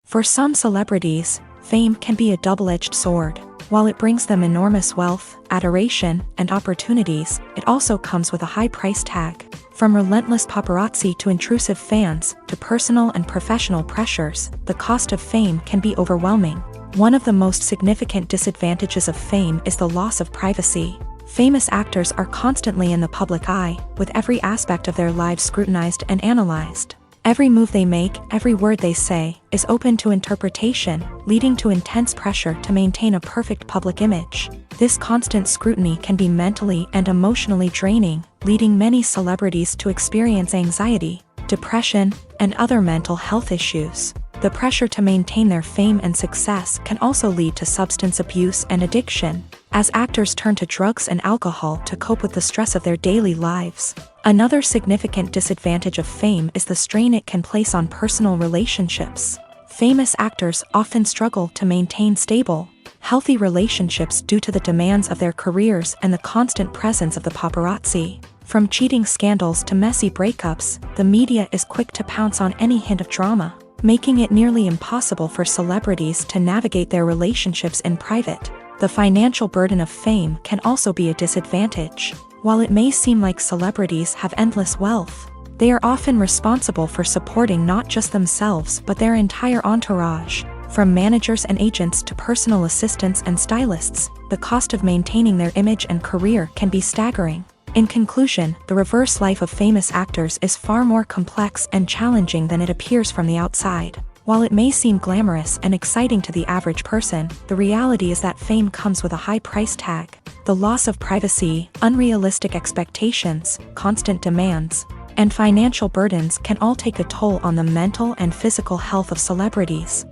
For some celebrities, fame can be a double-edged sword. While it brings them enormous wealth, adoration, and opportunities, it also comes with a high price tag. From relentless paparazzi to intrusive fans, to personal and professional pressures, the cost of fame can be overwhelming. One of the most significant disadvantages of fame is the loss of privacy. Famous actors are constantly in the public eye, with every aspect of their lives scrutinized and analyzed. Every move they make, every word they say, is open to interpretation, leading to intense pressure to maintain a perfect public image. This constant scrutiny can be mentally and emotionally draining, leading many celebrities to experience anxiety, depression, and other mental health issues. The pressure to maintain their fame and success can also lead to substance abuse and addiction, as actors turn to drugs and alcohol to cope with the stress of their daily lives. Another significant disadvantage of fame is the strain it can place on personal relationships. Famous actors often struggle to maintain stable, healthy relationships due to the demands of their careers and the constant presence of the paparazzi. From cheating scandals to messy breakups, the media is quick to pounce on any hint of drama, making it nearly impossible for celebrities to navigate their relationships in private. The financial burden of fame can also be a disadvantage. While it may seem like celebrities have endless wealth, they are often responsible for supporting not just themselves but their entire entourage. From managers and agents to personal assistants and stylists, the cost of maintaining their image and career can be staggering. In conclusion, the reverse life of famous actors is far more complex and challenging than it appears from the outside. While it may seem glamorous and exciting to the average person, the reality is that fame comes with a high price tag. The loss of privacy, unrealistic expectations, constant demands, and financial burdens can all take a toll on the mental and physical health of celebrities.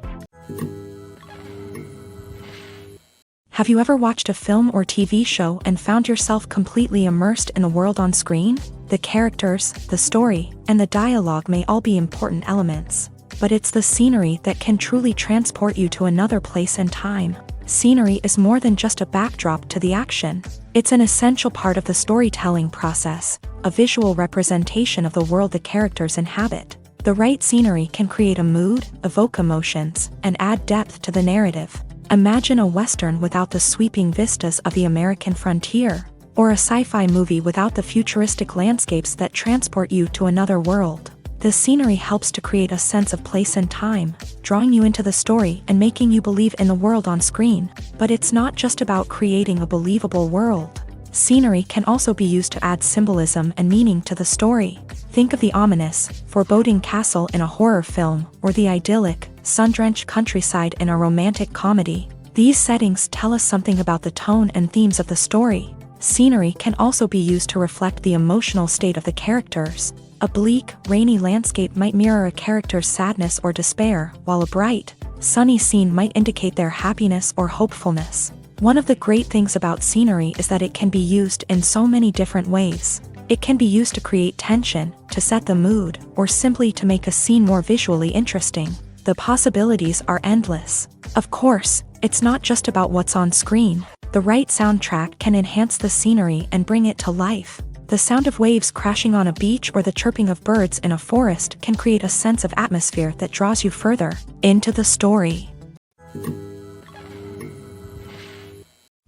Have you ever watched a film or TV show and found yourself completely immersed in the world on screen? The characters, the story, and the dialogue may all be important elements, but it's the scenery that can truly transport you to another place and time. Scenery is more than just a backdrop to the action. It's an essential part of the storytelling process, a visual representation of the world the characters inhabit. The right scenery can create a mood, evoke emotions, and add depth to the narrative. Imagine a Western without the sweeping vistas of the American frontier, or a sci-fi movie without the futuristic landscapes that transport you to another world. The scenery helps to create a sense of place and time, drawing you into the story and making you believe in the world on screen. But it's not just about creating a believable world. Scenery can also be used to add symbolism and meaning to the story. Think of the ominous, foreboding castle in a horror film, or the idyllic, sun-drenched countryside in a romantic comedy. These settings tell us something about the tone and themes of the story. Scenery can also be used to reflect the emotional state of the characters. A bleak, rainy landscape might mirror a character's sadness or despair, while a bright, sunny scene might indicate their happiness or hopefulness. One of the great things about scenery is that it can be used in so many different ways. It can be used to create tension, to set the mood, or simply to make a scene more visually interesting. The possibilities are endless. Of course, it's not just about what's on screen. The right soundtrack can enhance the scenery and bring it to life. The sound of waves crashing on a beach or the chirping of birds in a forest can create a sense of atmosphere that draws you further into the story.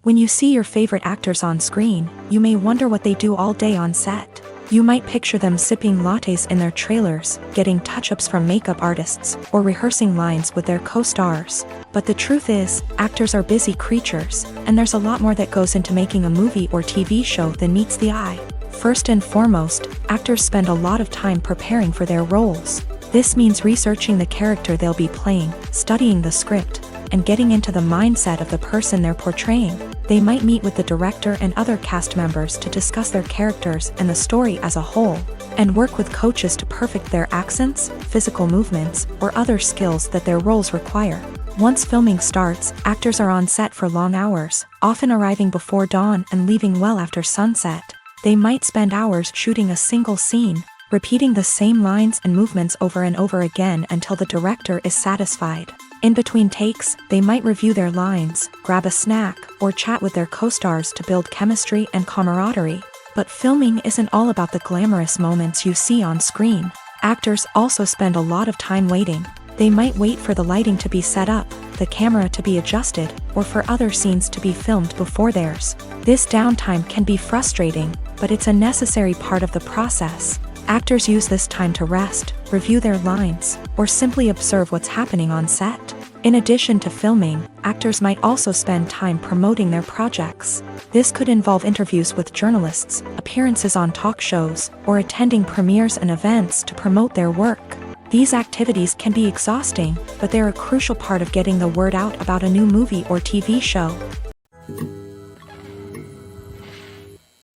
When you see your favorite actors on screen, you may wonder what they do all day on set. You might picture them sipping lattes in their trailers, getting touch-ups from makeup artists, or rehearsing lines with their co-stars. But the truth is, actors are busy creatures, and there's a lot more that goes into making a movie or TV show than meets the eye. First and foremost, actors spend a lot of time preparing for their roles. This means researching the character they'll be playing, studying the script, and getting into the mindset of the person they're portraying. They might meet with the director and other cast members to discuss their characters and the story as a whole, and work with coaches to perfect their accents, physical movements, or other skills that their roles require. Once filming starts, actors are on set for long hours, often arriving before dawn and leaving well after sunset. They might spend hours shooting a single scene, repeating the same lines and movements over and over again until the director is satisfied. In between takes, they might review their lines, grab a snack, or chat with their co-stars to build chemistry and camaraderie. But filming isn't all about the glamorous moments you see on screen. Actors also spend a lot of time waiting. They might wait for the lighting to be set up, the camera to be adjusted, or for other scenes to be filmed before theirs. This downtime can be frustrating, but it's a necessary part of the process. Actors use this time to rest, review their lines, or simply observe what's happening on set. In addition to filming, actors might also spend time promoting their projects. This could involve interviews with journalists, appearances on talk shows, or attending premieres and events to promote their work. These activities can be exhausting, but they're a crucial part of getting the word out about a new movie or TV show.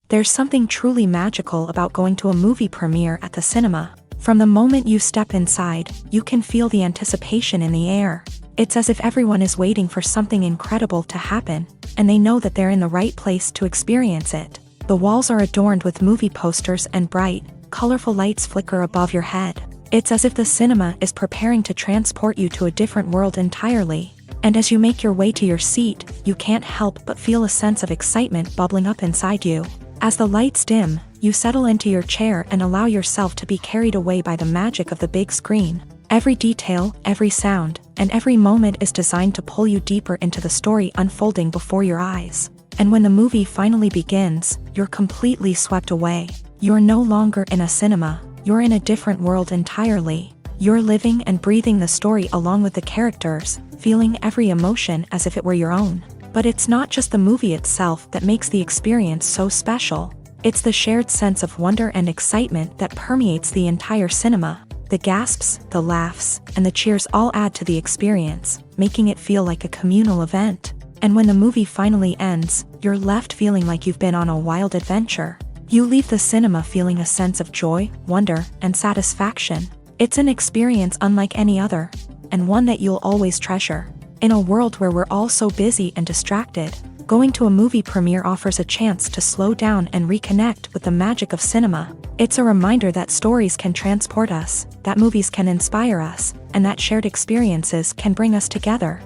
There's something truly magical about going to a movie premiere at the cinema. From the moment you step inside, you can feel the anticipation in the air. It's as if everyone is waiting for something incredible to happen, and they know that they're in the right place to experience it. The walls are adorned with movie posters and bright, colorful lights flicker above your head. It's as if the cinema is preparing to transport you to a different world entirely. And as you make your way to your seat, you can't help but feel a sense of excitement bubbling up inside you. As the lights dim, you settle into your chair and allow yourself to be carried away by the magic of the big screen. Every detail, every sound, and every moment is designed to pull you deeper into the story unfolding before your eyes. And when the movie finally begins, you're completely swept away. You're no longer in a cinema, you're in a different world entirely. You're living and breathing the story along with the characters, feeling every emotion as if it were your own. But it's not just the movie itself that makes the experience so special. It's the shared sense of wonder and excitement that permeates the entire cinema. The gasps, the laughs, and the cheers all add to the experience, making it feel like a communal event. And when the movie finally ends, you're left feeling like you've been on a wild adventure. You leave the cinema feeling a sense of joy, wonder, and satisfaction. It's an experience unlike any other, and one that you'll always treasure. In a world where we're all so busy and distracted, going to a movie premiere offers a chance to slow down and reconnect with the magic of cinema. It's a reminder that stories can transport us, that movies can inspire us, and that shared experiences can bring us together.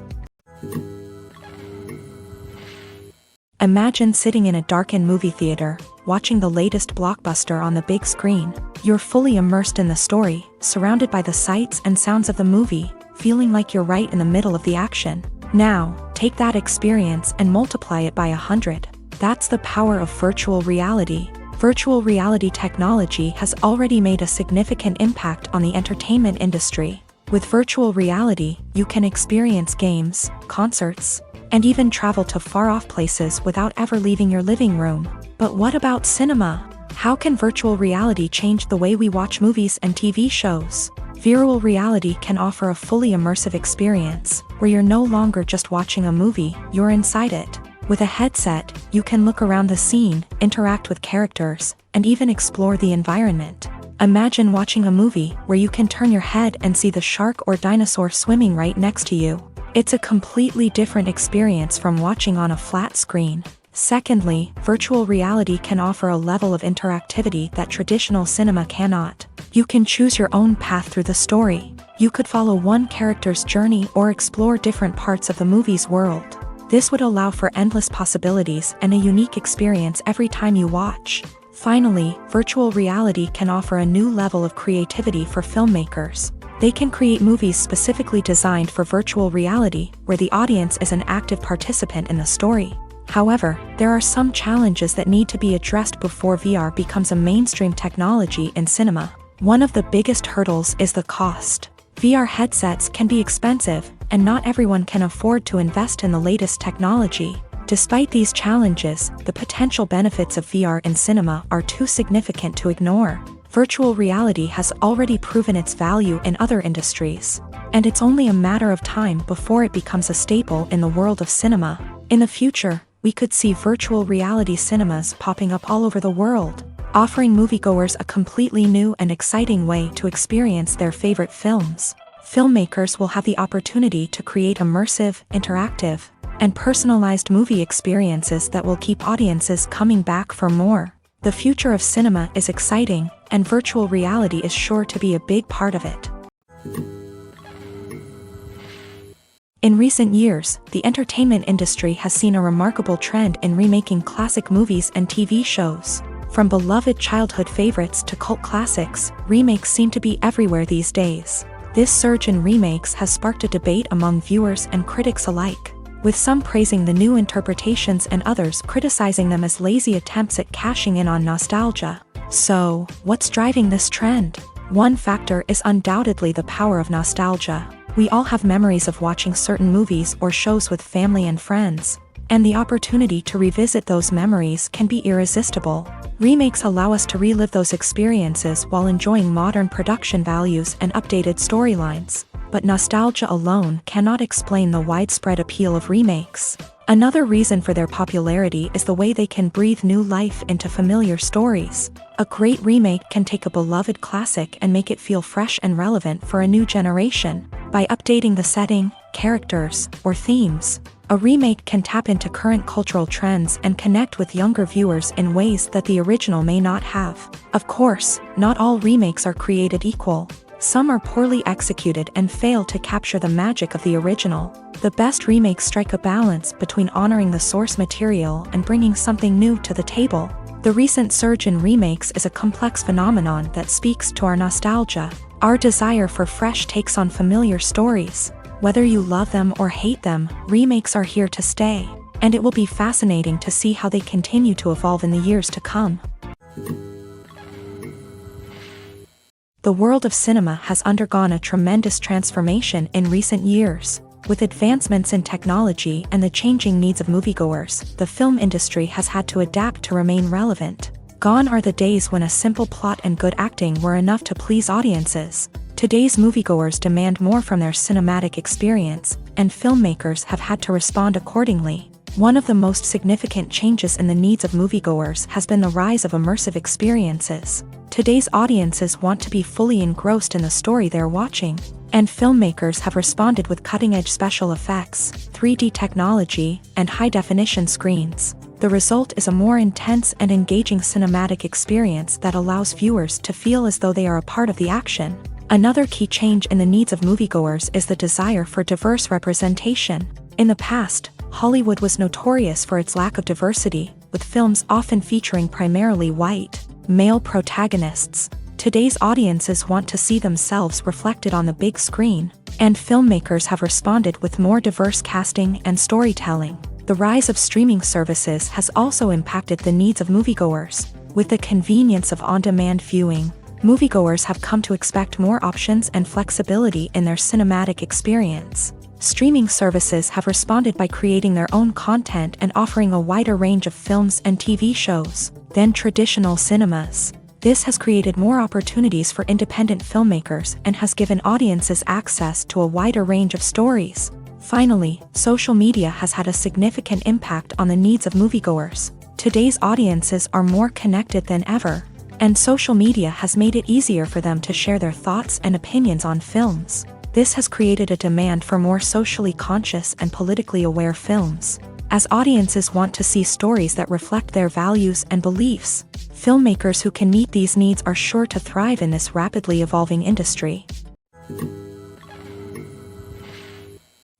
Imagine sitting in a darkened movie theater, watching the latest blockbuster on the big screen. You're fully immersed in the story, surrounded by the sights and sounds of the movie, feeling like you're right in the middle of the action. Now, take that experience and multiply it by 100. That's the power of virtual reality. Virtual reality technology has already made a significant impact on the entertainment industry. With virtual reality, you can experience games, concerts, and even travel to far-off places without ever leaving your living room. But what about cinema? How can virtual reality change the way we watch movies and TV shows? Virtual reality can offer a fully immersive experience, where you're no longer just watching a movie, you're inside it. With a headset, you can look around the scene, interact with characters, and even explore the environment. Imagine watching a movie where you can turn your head and see the shark or dinosaur swimming right next to you. It's a completely different experience from watching on a flat screen. Secondly, virtual reality can offer a level of interactivity that traditional cinema cannot. You can choose your own path through the story. You could follow one character's journey or explore different parts of the movie's world. This would allow for endless possibilities and a unique experience every time you watch. Finally, virtual reality can offer a new level of creativity for filmmakers. They can create movies specifically designed for virtual reality, where the audience is an active participant in the story. However, there are some challenges that need to be addressed before VR becomes a mainstream technology in cinema. One of the biggest hurdles is the cost. VR headsets can be expensive, and not everyone can afford to invest in the latest technology. Despite these challenges, the potential benefits of VR in cinema are too significant to ignore. Virtual reality has already proven its value in other industries, and it's only a matter of time before it becomes a staple in the world of cinema. In the future, we could see virtual reality cinemas popping up all over the world, offering moviegoers a completely new and exciting way to experience their favorite films. Filmmakers will have the opportunity to create immersive, interactive, and personalized movie experiences that will keep audiences coming back for more. The future of cinema is exciting, and virtual reality is sure to be a big part of it. In recent years, the entertainment industry has seen a remarkable trend in remaking classic movies and TV shows. From beloved childhood favorites to cult classics, remakes seem to be everywhere these days. This surge in remakes has sparked a debate among viewers and critics alike, with some praising the new interpretations and others criticizing them as lazy attempts at cashing in on nostalgia. So, what's driving this trend? One factor is undoubtedly the power of nostalgia. We all have memories of watching certain movies or shows with family and friends, and the opportunity to revisit those memories can be irresistible. Remakes allow us to relive those experiences while enjoying modern production values and updated storylines. But nostalgia alone cannot explain the widespread appeal of remakes. Another reason for their popularity is the way they can breathe new life into familiar stories. A great remake can take a beloved classic and make it feel fresh and relevant for a new generation. By updating the setting, characters, or themes, a remake can tap into current cultural trends and connect with younger viewers in ways that the original may not have. Of course, not all remakes are created equal. Some are poorly executed and fail to capture the magic of the original. The best remakes strike a balance between honoring the source material and bringing something new to the table. The recent surge in remakes is a complex phenomenon that speaks to our nostalgia, our desire for fresh takes on familiar stories. Whether you love them or hate them, remakes are here to stay, and it will be fascinating to see how they continue to evolve in the years to come. The world of cinema has undergone a tremendous transformation in recent years. With advancements in technology and the changing needs of moviegoers, the film industry has had to adapt to remain relevant. Gone are the days when a simple plot and good acting were enough to please audiences. Today's moviegoers demand more from their cinematic experience, and filmmakers have had to respond accordingly. One of the most significant changes in the needs of moviegoers has been the rise of immersive experiences. Today's audiences want to be fully engrossed in the story they're watching, and filmmakers have responded with cutting-edge special effects, 3D technology, and high-definition screens. The result is a more intense and engaging cinematic experience that allows viewers to feel as though they are a part of the action. Another key change in the needs of moviegoers is the desire for diverse representation. In the past, Hollywood was notorious for its lack of diversity, with films often featuring primarily white, male protagonists. Today's audiences want to see themselves reflected on the big screen, and filmmakers have responded with more diverse casting and storytelling. The rise of streaming services has also impacted the needs of moviegoers. With the convenience of on-demand viewing, moviegoers have come to expect more options and flexibility in their cinematic experience. Streaming services have responded by creating their own content and offering a wider range of films and TV shows than traditional cinemas. This has created more opportunities for independent filmmakers and has given audiences access to a wider range of stories. Finally, social media has had a significant impact on the needs of moviegoers. Today's audiences are more connected than ever, and social media has made it easier for them to share their thoughts and opinions on films. This has created a demand for more socially conscious and politically aware films. As audiences want to see stories that reflect their values and beliefs, filmmakers who can meet these needs are sure to thrive in this rapidly evolving industry.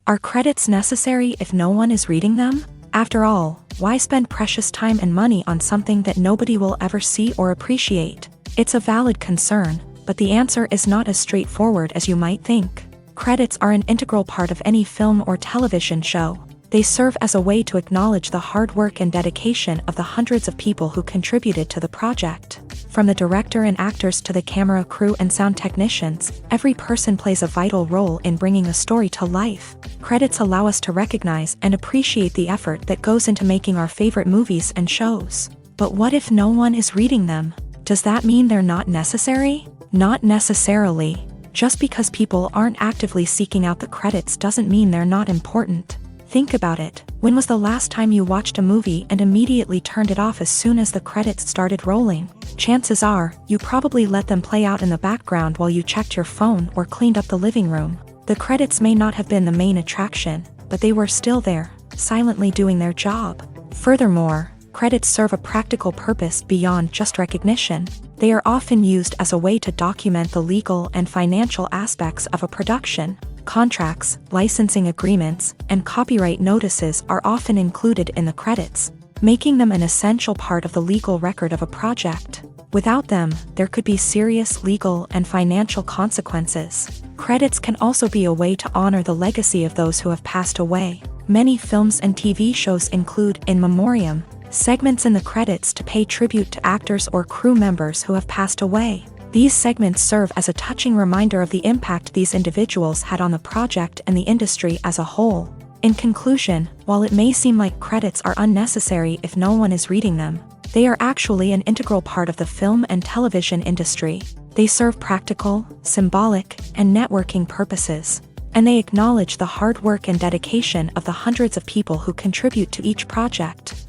Are credits necessary if no one is reading them? After all, why spend precious time and money on something that nobody will ever see or appreciate? It's a valid concern, but the answer is not as straightforward as you might think. Credits are an integral part of any film or television show. They serve as a way to acknowledge the hard work and dedication of the hundreds of people who contributed to the project. From the director and actors to the camera crew and sound technicians, every person plays a vital role in bringing a story to life. Credits allow us to recognize and appreciate the effort that goes into making our favorite movies and shows. But what if no one is reading them? Does that mean they're not necessary? Not necessarily. Just because people aren't actively seeking out the credits doesn't mean they're not important. Think about it. When was the last time you watched a movie and immediately turned it off as soon as the credits started rolling? Chances are, you probably let them play out in the background while you checked your phone or cleaned up the living room. The credits may not have been the main attraction, but they were still there, silently doing their job. Furthermore, credits serve a practical purpose beyond just recognition. They are often used as a way to document the legal and financial aspects of a production. Contracts, licensing agreements, and copyright notices are often included in the credits, making them an essential part of the legal record of a project. Without them, there could be serious legal and financial consequences. Credits can also be a way to honor the legacy of those who have passed away. Many films and TV shows include in memoriam segments in the credits to pay tribute to actors or crew members who have passed away. These segments serve as a touching reminder of the impact these individuals had on the project and the industry as a whole. In conclusion, while it may seem like credits are unnecessary if no one is reading them, they are actually an integral part of the film and television industry. They serve practical, symbolic, and networking purposes, and they acknowledge the hard work and dedication of the hundreds of people who contribute to each project.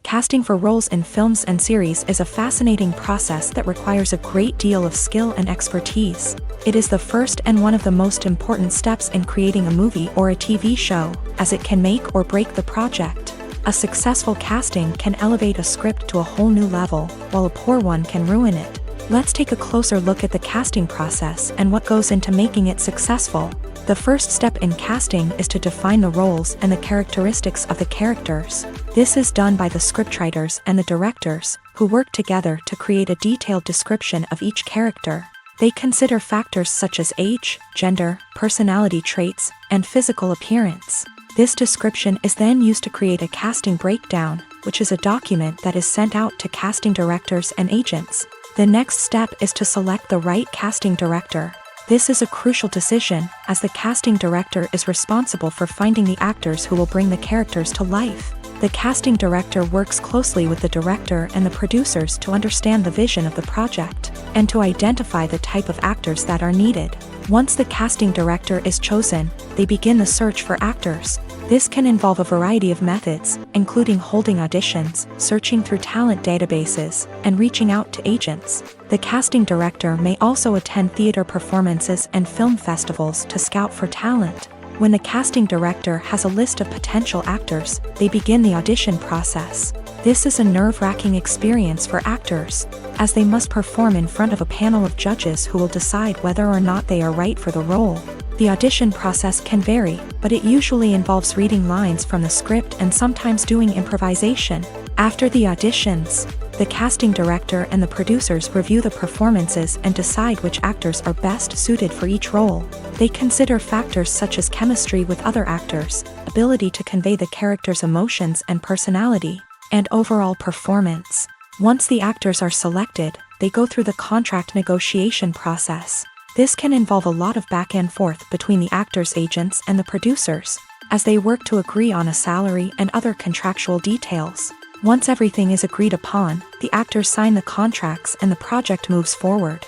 Casting for roles in films and series is a fascinating process that requires a great deal of skill and expertise. It is the first and one of the most important steps in creating a movie or a TV show, as it can make or break the project. A successful casting can elevate a script to a whole new level, while a poor one can ruin it. Let's take a closer look at the casting process and what goes into making it successful. The first step in casting is to define the roles and the characteristics of the characters. This is done by the scriptwriters and the directors, who work together to create a detailed description of each character. They consider factors such as age, gender, personality traits, and physical appearance. This description is then used to create a casting breakdown, which is a document that is sent out to casting directors and agents. The next step is to select the right casting director. This is a crucial decision, as the casting director is responsible for finding the actors who will bring the characters to life. The casting director works closely with the director and the producers to understand the vision of the project, and to identify the type of actors that are needed. Once the casting director is chosen, they begin the search for actors. This can involve a variety of methods, including holding auditions, searching through talent databases, and reaching out to agents. The casting director may also attend theater performances and film festivals to scout for talent. When the casting director has a list of potential actors, they begin the audition process. This is a nerve-wracking experience for actors, as they must perform in front of a panel of judges who will decide whether or not they are right for the role. The audition process can vary, but it usually involves reading lines from the script and sometimes doing improvisation. After the auditions, the casting director and the producers review the performances and decide which actors are best suited for each role. They consider factors such as chemistry with other actors, ability to convey the character's emotions and personality, and overall performance. Once the actors are selected, they go through the contract negotiation process. This can involve a lot of back and forth between the actors' agents and the producers, as they work to agree on a salary and other contractual details. Once everything is agreed upon, the actors sign the contracts and the project moves forward.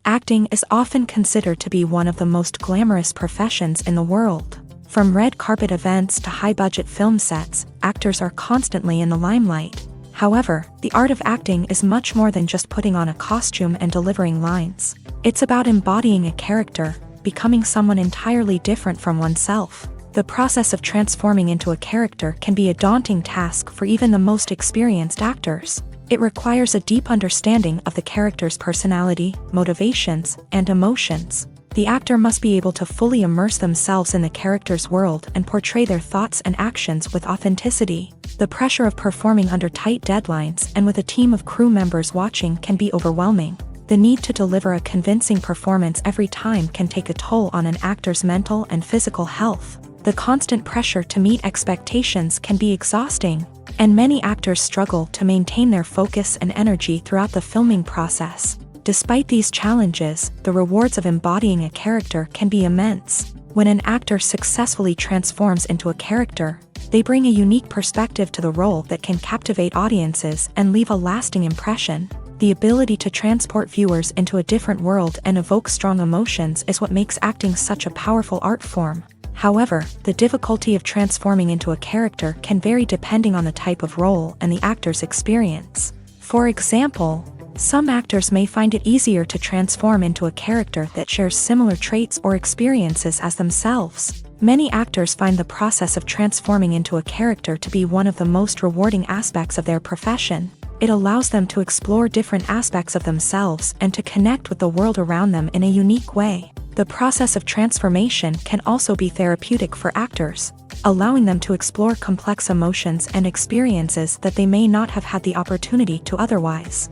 Acting is often considered to be one of the most glamorous professions in the world. From red carpet events to high-budget film sets, actors are constantly in the limelight. However, the art of acting is much more than just putting on a costume and delivering lines. It's about embodying a character, becoming someone entirely different from oneself. The process of transforming into a character can be a daunting task for even the most experienced actors. It requires a deep understanding of the character's personality, motivations, and emotions. The actor must be able to fully immerse themselves in the character's world and portray their thoughts and actions with authenticity. The pressure of performing under tight deadlines and with a team of crew members watching can be overwhelming. The need to deliver a convincing performance every time can take a toll on an actor's mental and physical health. The constant pressure to meet expectations can be exhausting, and many actors struggle to maintain their focus and energy throughout the filming process. Despite these challenges, the rewards of embodying a character can be immense. When an actor successfully transforms into a character, They bring a unique perspective to the role that can captivate audiences and leave a lasting impression. The ability to transport viewers into a different world and evoke strong emotions is what makes acting such a powerful art form. However, the difficulty of transforming into a character can vary depending on the type of role and the actor's experience. For example, some actors may find it easier to transform into a character that shares similar traits or experiences as themselves. Many actors find the process of transforming into a character to be one of the most rewarding aspects of their profession. It allows them to explore different aspects of themselves and to connect with the world around them in a unique way. The process of transformation can also be therapeutic for actors, allowing them to explore complex emotions and experiences that they may not have had the opportunity to otherwise.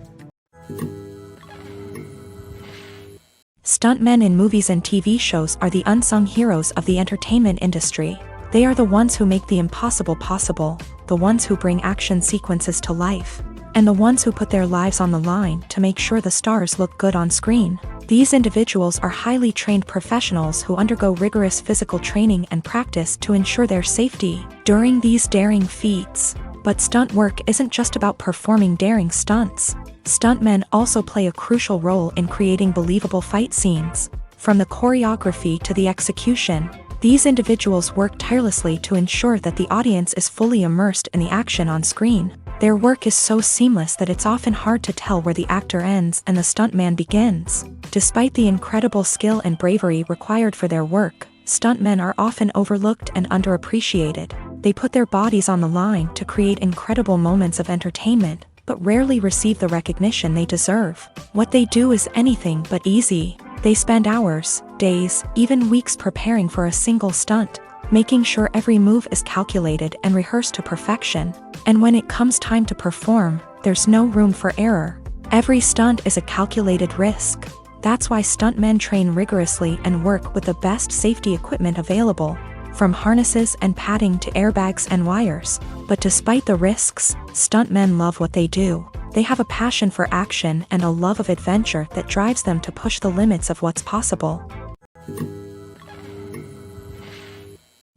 Stuntmen in movies and TV shows are the unsung heroes of the entertainment industry. They are the ones who make the impossible possible, the ones who bring action sequences to life, and the ones who put their lives on the line to make sure the stars look good on screen. These individuals are highly trained professionals who undergo rigorous physical training and practice to ensure their safety during these daring feats. But stunt work isn't just about performing daring stunts. Stuntmen also play a crucial role in creating believable fight scenes. From the choreography to the execution, these individuals work tirelessly to ensure that the audience is fully immersed in the action on screen. Their work is so seamless that it's often hard to tell where the actor ends and the stuntman begins. Despite the incredible skill and bravery required for their work, stuntmen are often overlooked and underappreciated. They put their bodies on the line to create incredible moments of entertainment, but rarely receive the recognition they deserve. What they do is anything but easy. They spend hours, days, even weeks preparing for a single stunt, making sure every move is calculated and rehearsed to perfection. And when it comes time to perform, there's no room for error. Every stunt is a calculated risk. That's why stuntmen train rigorously and work with the best safety equipment available, from harnesses and padding to airbags and wires. But despite the risks, stuntmen love what they do. They have a passion for action and a love of adventure that drives them to push the limits of what's possible.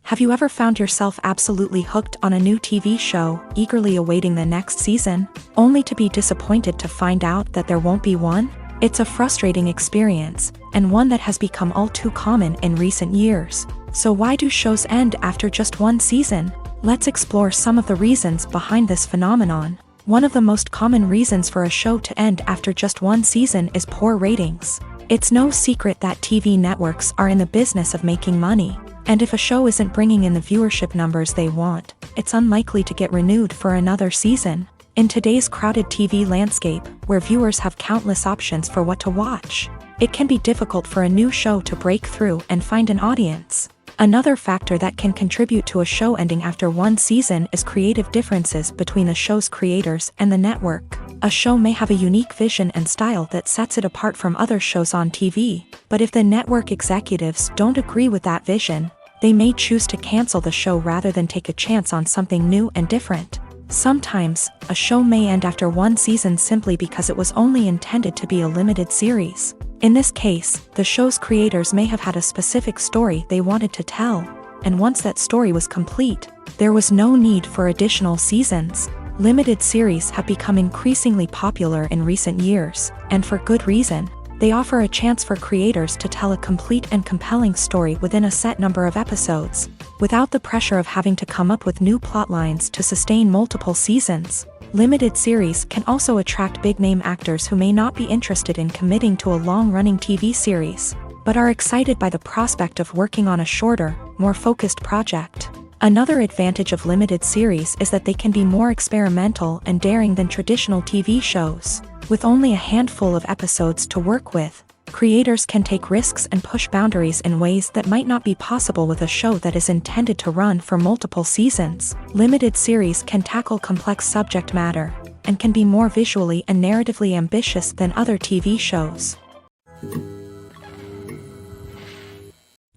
Have you ever found yourself absolutely hooked on a new TV show, eagerly awaiting the next season, only to be disappointed to find out that there won't be one? It's a frustrating experience, and one that has become all too common in recent years. So why do shows end after just one season? Let's explore some of the reasons behind this phenomenon. One of the most common reasons for a show to end after just one season is poor ratings. It's no secret that TV networks are in the business of making money, and if a show isn't bringing in the viewership numbers they want, it's unlikely to get renewed for another season. In today's crowded TV landscape, where viewers have countless options for what to watch, it can be difficult for a new show to break through and find an audience. Another factor that can contribute to a show ending after one season is creative differences between the show's creators and the network. A show may have a unique vision and style that sets it apart from other shows on TV, but if the network executives don't agree with that vision, they may choose to cancel the show rather than take a chance on something new and different. Sometimes, a show may end after one season simply because it was only intended to be a limited series. In this case, the show's creators may have had a specific story they wanted to tell, and once that story was complete, there was no need for additional seasons. Limited series have become increasingly popular in recent years, and for good reason. They offer a chance for creators to tell a complete and compelling story within a set number of episodes, without the pressure of having to come up with new plotlines to sustain multiple seasons. Limited series can also attract big-name actors who may not be interested in committing to a long-running TV series, but are excited by the prospect of working on a shorter, more focused project. Another advantage of limited series is that they can be more experimental and daring than traditional TV shows. With only a handful of episodes to work with, creators can take risks and push boundaries in ways that might not be possible with a show that is intended to run for multiple seasons. Limited series can tackle complex subject matter, and can be more visually and narratively ambitious than other TV shows.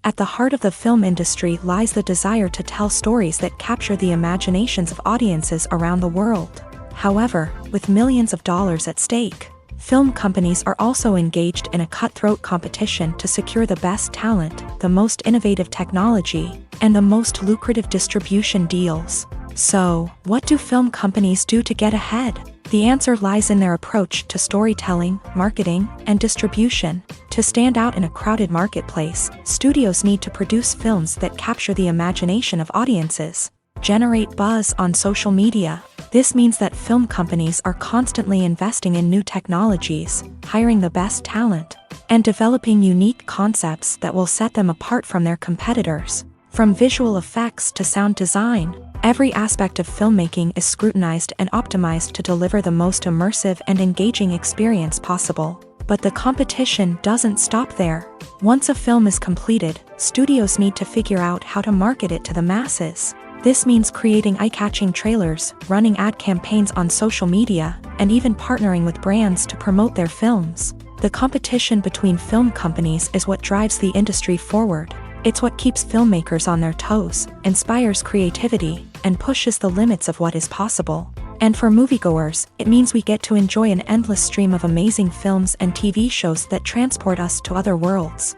At the heart of the film industry lies the desire to tell stories that capture the imaginations of audiences around the world. However, with millions of dollars at stake, film companies are also engaged in a cutthroat competition to secure the best talent, the most innovative technology, and the most lucrative distribution deals. So, what do film companies do to get ahead? The answer lies in their approach to storytelling, marketing, and distribution. To stand out in a crowded marketplace, studios need to produce films that capture the imagination of audiences, generate buzz on social media. This means that film companies are constantly investing in new technologies, hiring the best talent, and developing unique concepts that will set them apart from their competitors. From visual effects to sound design, every aspect of filmmaking is scrutinized and optimized to deliver the most immersive and engaging experience possible. But the competition doesn't stop there. Once a film is completed, studios need to figure out how to market it to the masses. This means creating eye-catching trailers, running ad campaigns on social media, and even partnering with brands to promote their films. The competition between film companies is what drives the industry forward. It's what keeps filmmakers on their toes, inspires creativity, and pushes the limits of what is possible. And for moviegoers, it means we get to enjoy an endless stream of amazing films and TV shows that transport us to other worlds.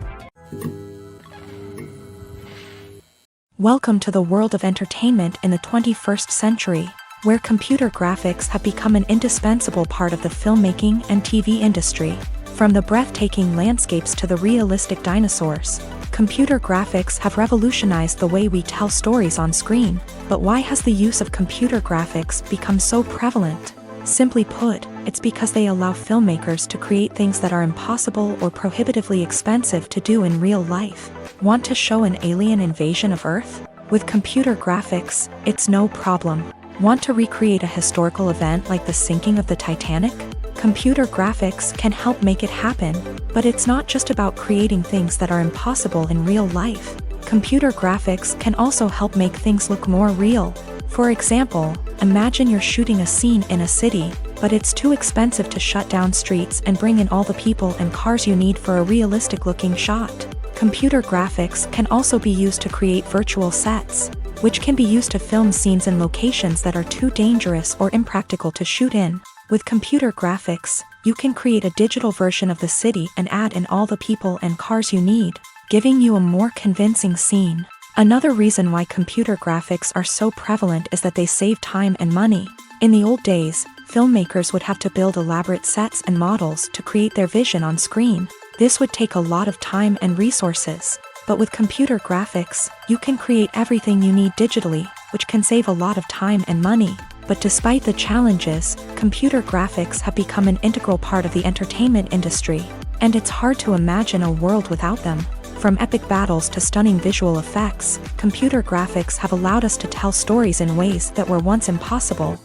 Welcome to the world of entertainment in the 21st century, where computer graphics have become an indispensable part of the filmmaking and TV industry. From the breathtaking landscapes to the realistic dinosaurs, computer graphics have revolutionized the way we tell stories on screen. But why has the use of computer graphics become so prevalent? Simply put, it's because they allow filmmakers to create things that are impossible or prohibitively expensive to do in real life. Want to show an alien invasion of Earth? With computer graphics, it's no problem. Want to recreate a historical event like the sinking of the Titanic? Computer graphics can help make it happen, but it's not just about creating things that are impossible in real life. Computer graphics can also help make things look more real. For example, imagine you're shooting a scene in a city, but it's too expensive to shut down streets and bring in all the people and cars you need for a realistic-looking shot. Computer graphics can also be used to create virtual sets, which can be used to film scenes in locations that are too dangerous or impractical to shoot in. With computer graphics, you can create a digital version of the city and add in all the people and cars you need, giving you a more convincing scene. Another reason why computer graphics are so prevalent is that they save time and money. In the old days, filmmakers would have to build elaborate sets and models to create their vision on screen. This would take a lot of time and resources. But with computer graphics, you can create everything you need digitally, which can save a lot of time and money. But despite the challenges, computer graphics have become an integral part of the entertainment industry, and it's hard to imagine a world without them. From epic battles to stunning visual effects, computer graphics have allowed us to tell stories in ways that were once impossible.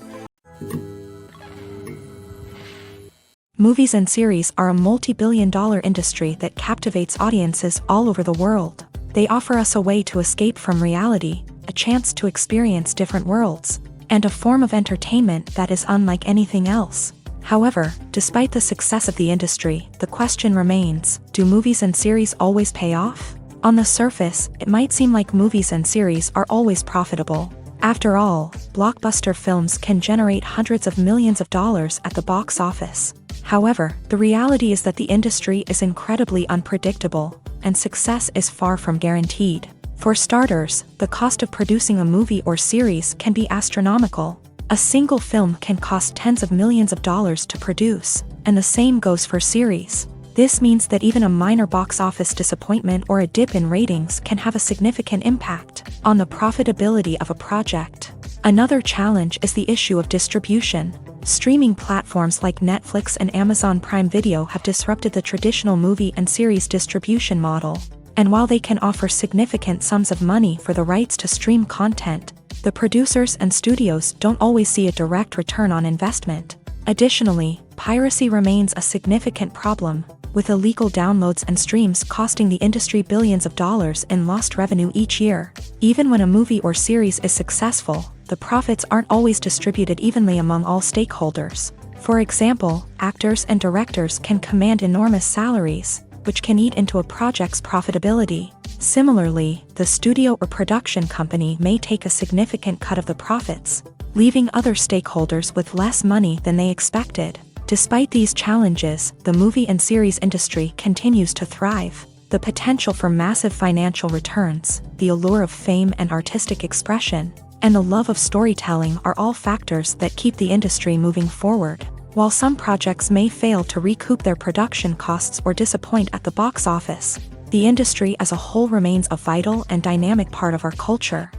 Movies and series are a multi-billion-dollar industry that captivates audiences all over the world. They offer us a way to escape from reality, a chance to experience different worlds, and a form of entertainment that is unlike anything else. However, despite the success of the industry, the question remains, do movies and series always pay off? On the surface, it might seem like movies and series are always profitable. After all, blockbuster films can generate hundreds of millions of dollars at the box office. However, the reality is that the industry is incredibly unpredictable, and success is far from guaranteed. For starters, the cost of producing a movie or series can be astronomical. A single film can cost tens of millions of dollars to produce, and the same goes for series. This means that even a minor box office disappointment or a dip in ratings can have a significant impact on the profitability of a project. Another challenge is the issue of distribution. Streaming platforms like Netflix and Amazon Prime Video have disrupted the traditional movie and series distribution model. And while they can offer significant sums of money for the rights to stream content, the producers and studios don't always see a direct return on investment. Additionally, piracy remains a significant problem, with illegal downloads and streams costing the industry billions of dollars in lost revenue each year. Even when a movie or series is successful, the profits aren't always distributed evenly among all stakeholders. For example, actors and directors can command enormous salaries, which can eat into a project's profitability. Similarly, the studio or production company may take a significant cut of the profits, leaving other stakeholders with less money than they expected. Despite these challenges, the movie and series industry continues to thrive. The potential for massive financial returns, the allure of fame and artistic expression, and the love of storytelling are all factors that keep the industry moving forward. While some projects may fail to recoup their production costs or disappoint at the box office, the industry as a whole remains a vital and dynamic part of our culture.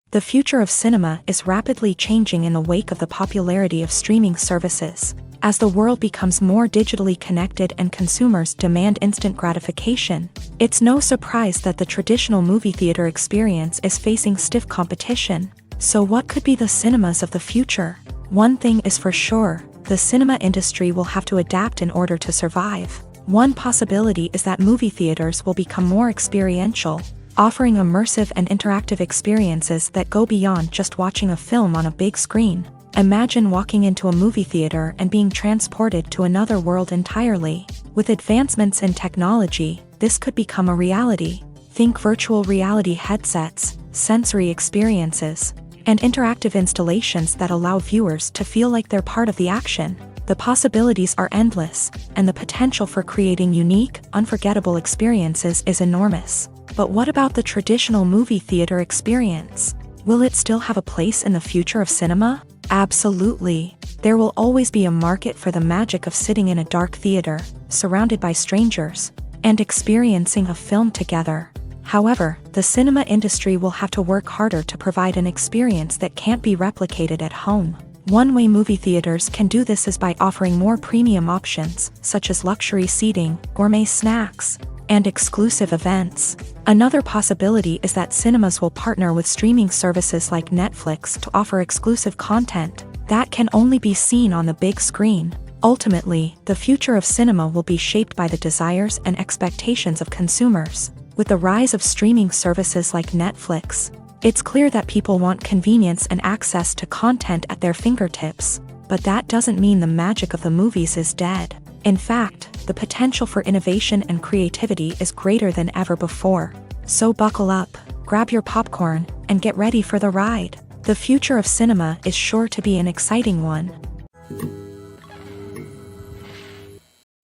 The future of cinema is rapidly changing in the wake of the popularity of streaming services. As the world becomes more digitally connected and consumers demand instant gratification, it's no surprise that the traditional movie theater experience is facing stiff competition. So what could be the cinemas of the future? One thing is for sure, the cinema industry will have to adapt in order to survive. One possibility is that movie theaters will become more experiential, offering immersive and interactive experiences that go beyond just watching a film on a big screen. Imagine walking into a movie theater and being transported to another world entirely. With advancements in technology, this could become a reality. Think virtual reality headsets, sensory experiences, and interactive installations that allow viewers to feel like they're part of the action. The possibilities are endless, and the potential for creating unique, unforgettable experiences is enormous. But what about the traditional movie theater experience? Will it still have a place in the future of cinema? Absolutely. There will always be a market for the magic of sitting in a dark theater, surrounded by strangers, and experiencing a film together. However, the cinema industry will have to work harder to provide an experience that can't be replicated at home. One way movie theaters can do this is by offering more premium options, such as luxury seating, gourmet snacks, and exclusive events. Another possibility is that cinemas will partner with streaming services like Netflix to offer exclusive content that can only be seen on the big screen. Ultimately, the future of cinema will be shaped by the desires and expectations of consumers. With the rise of streaming services like Netflix, it's clear that people want convenience and access to content at their fingertips. But that doesn't mean the magic of the movies is dead. In fact, the potential for innovation and creativity is greater than ever before. So buckle up, grab your popcorn, and get ready for the ride. The future of cinema is sure to be an exciting one.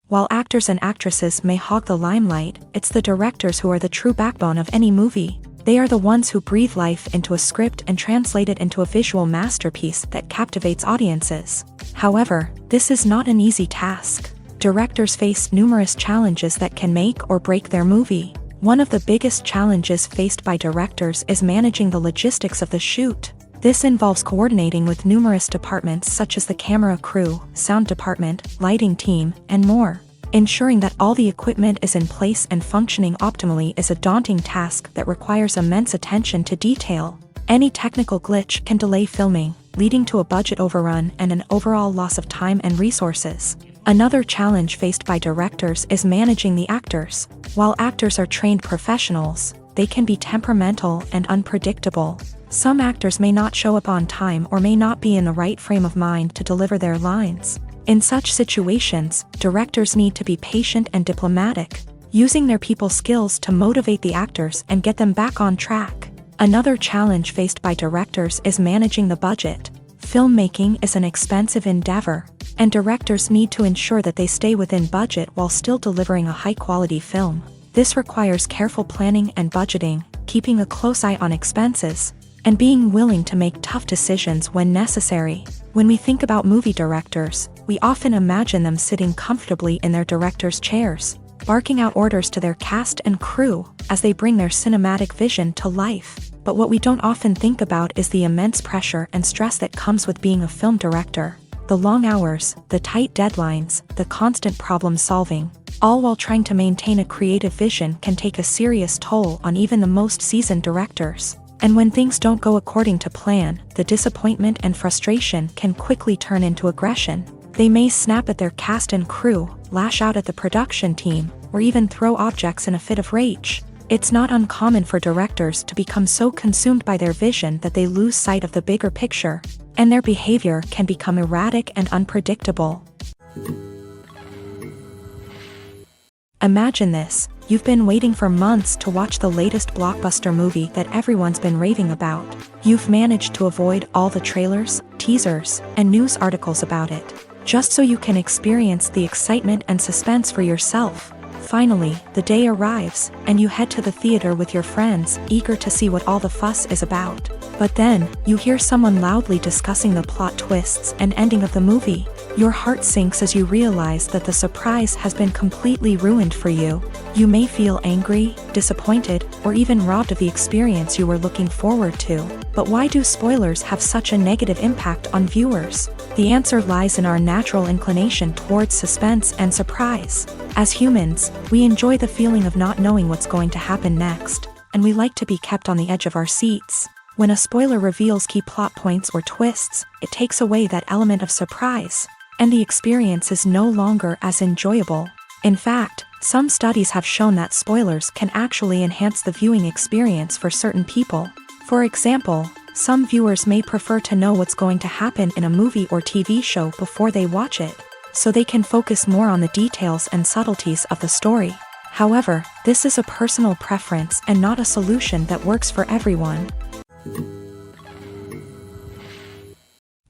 While actors and actresses may hog the limelight, it's the directors who are the true backbone of any movie. They are the ones who breathe life into a script and translate it into a visual masterpiece that captivates audiences. However, this is not an easy task. Directors face numerous challenges that can make or break their movie. One of the biggest challenges faced by directors is managing the logistics of the shoot. This involves coordinating with numerous departments such as the camera crew, sound department, lighting team, and more. Ensuring that all the equipment is in place and functioning optimally is a daunting task that requires immense attention to detail. Any technical glitch can delay filming, leading to a budget overrun and an overall loss of time and resources. Another challenge faced by directors is managing the actors. While actors are trained professionals, they can be temperamental and unpredictable. Some actors may not show up on time or may not be in the right frame of mind to deliver their lines. In such situations, directors need to be patient and diplomatic, using their people skills to motivate the actors and get them back on track. Another challenge faced by directors is managing the budget. Filmmaking is an expensive endeavor, and directors need to ensure that they stay within budget while still delivering a high-quality film. This requires careful planning and budgeting, keeping a close eye on expenses, and being willing to make tough decisions when necessary. When we think about movie directors, we often imagine them sitting comfortably in their director's chairs, barking out orders to their cast and crew as they bring their cinematic vision to life. But what we don't often think about is the immense pressure and stress that comes with being a film director. The long hours, the tight deadlines, the constant problem solving, all while trying to maintain a creative vision can take a serious toll on even the most seasoned directors. And when things don't go according to plan, the disappointment and frustration can quickly turn into aggression. They may snap at their cast and crew, lash out at the production team, or even throw objects in a fit of rage. It's not uncommon for directors to become so consumed by their vision that they lose sight of the bigger picture, and their behavior can become erratic and unpredictable. Imagine this. You've been waiting for months to watch the latest blockbuster movie that everyone's been raving about. You've managed to avoid all the trailers, teasers, and news articles about it. just so you can experience the excitement and suspense for yourself. Finally, the day arrives, and you head to the theater with your friends, eager to see what all the fuss is about. But then, you hear someone loudly discussing the plot twists and ending of the movie. Your heart sinks as you realize that the surprise has been completely ruined for you. You may feel angry, disappointed, or even robbed of the experience you were looking forward to. But why do spoilers have such a negative impact on viewers? The answer lies in our natural inclination towards suspense and surprise. As humans, we enjoy the feeling of not knowing what's going to happen next, and we like to be kept on the edge of our seats. When a spoiler reveals key plot points or twists, it takes away that element of surprise, and the experience is no longer as enjoyable. In fact, some studies have shown that spoilers can actually enhance the viewing experience for certain people. For example, some viewers may prefer to know what's going to happen in a movie or TV show before they watch it, so they can focus more on the details and subtleties of the story. However, this is a personal preference and not a solution that works for everyone.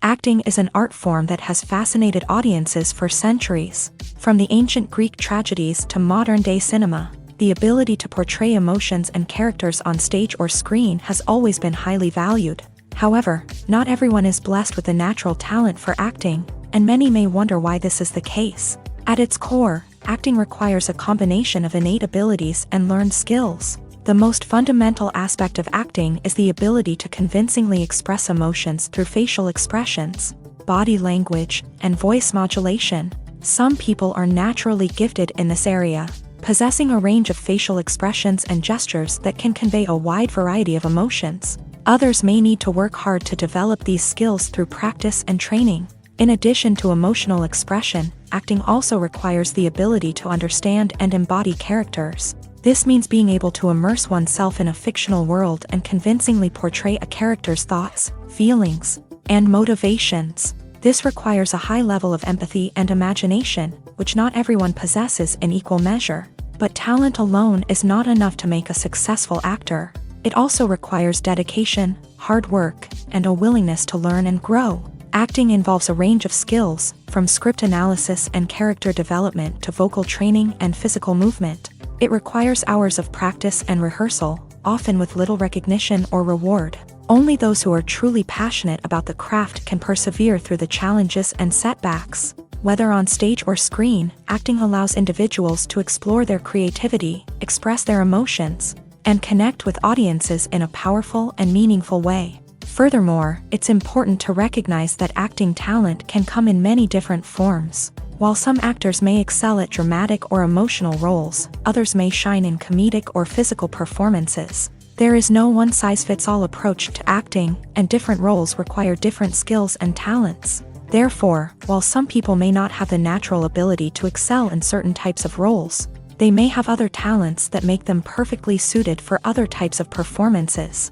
Acting is an art form that has fascinated audiences for centuries. From the ancient Greek tragedies to modern-day cinema, the ability to portray emotions and characters on stage or screen has always been highly valued. However, not everyone is blessed with a natural talent for acting, and many may wonder why this is the case. At its core, acting requires a combination of innate abilities and learned skills. The most fundamental aspect of acting is the ability to convincingly express emotions through facial expressions, body language, and voice modulation. Some people are naturally gifted in this area, possessing a range of facial expressions and gestures that can convey a wide variety of emotions. Others may need to work hard to develop these skills through practice and training. In addition to emotional expression, acting also requires the ability to understand and embody characters. This means being able to immerse oneself in a fictional world and convincingly portray a character's thoughts, feelings, and motivations. This requires a high level of empathy and imagination, which not everyone possesses in equal measure. But talent alone is not enough to make a successful actor. It also requires dedication, hard work, and a willingness to learn and grow. Acting involves a range of skills, from script analysis and character development to vocal training and physical movement. It requires hours of practice and rehearsal, often with little recognition or reward. Only those who are truly passionate about the craft can persevere through the challenges and setbacks. Whether on stage or screen, acting allows individuals to explore their creativity, express their emotions, and connect with audiences in a powerful and meaningful way. Furthermore, it's important to recognize that acting talent can come in many different forms. While some actors may excel at dramatic or emotional roles, others may shine in comedic or physical performances. There is no one-size-fits-all approach to acting, and different roles require different skills and talents. Therefore, while some people may not have the natural ability to excel in certain types of roles, they may have other talents that make them perfectly suited for other types of performances.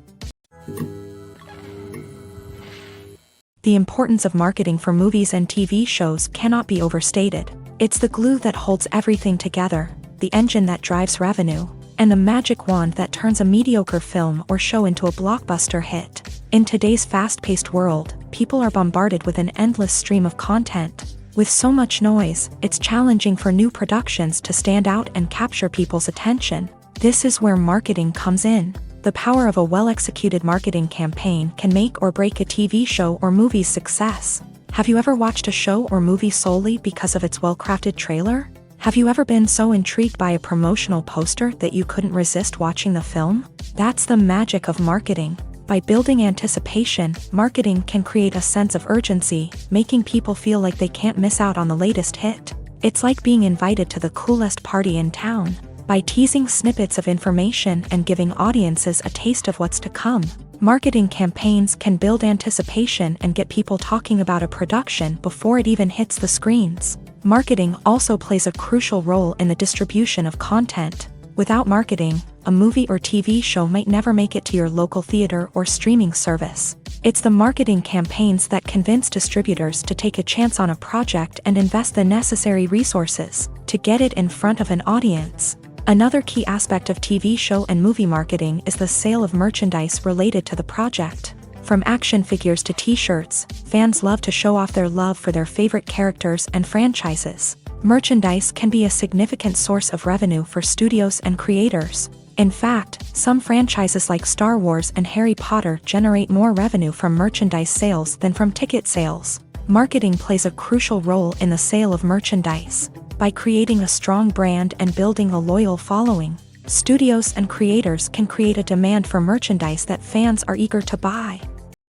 The importance of marketing for movies and TV shows cannot be overstated. It's the glue that holds everything together, the engine that drives revenue, and the magic wand that turns a mediocre film or show into a blockbuster hit. In today's fast-paced world, people are bombarded with an endless stream of content. With so much noise, it's challenging for new productions to stand out and capture people's attention. This is where marketing comes in. The power of a well-executed marketing campaign can make or break a TV show or movie's success. Have you ever watched a show or movie solely because of its well-crafted trailer? Have you ever been so intrigued by a promotional poster that you couldn't resist watching the film? That's the magic of marketing. By building anticipation, marketing can create a sense of urgency, making people feel like they can't miss out on the latest hit. It's like being invited to the coolest party in town. By teasing snippets of information and giving audiences a taste of what's to come, marketing campaigns can build anticipation and get people talking about a production before it even hits the screens. Marketing also plays a crucial role in the distribution of content. Without marketing, a movie or TV show might never make it to your local theater or streaming service. It's the marketing campaigns that convince distributors to take a chance on a project and invest the necessary resources to get it in front of an audience. Another key aspect of TV show and movie marketing is the sale of merchandise related to the project. From action figures to t-shirts, fans love to show off their love for their favorite characters and franchises. Merchandise can be a significant source of revenue for studios and creators. In fact, some franchises like Star Wars and Harry Potter generate more revenue from merchandise sales than from ticket sales. Marketing plays a crucial role in the sale of merchandise. By creating a strong brand and building a loyal following, studios and creators can create a demand for merchandise that fans are eager to buy.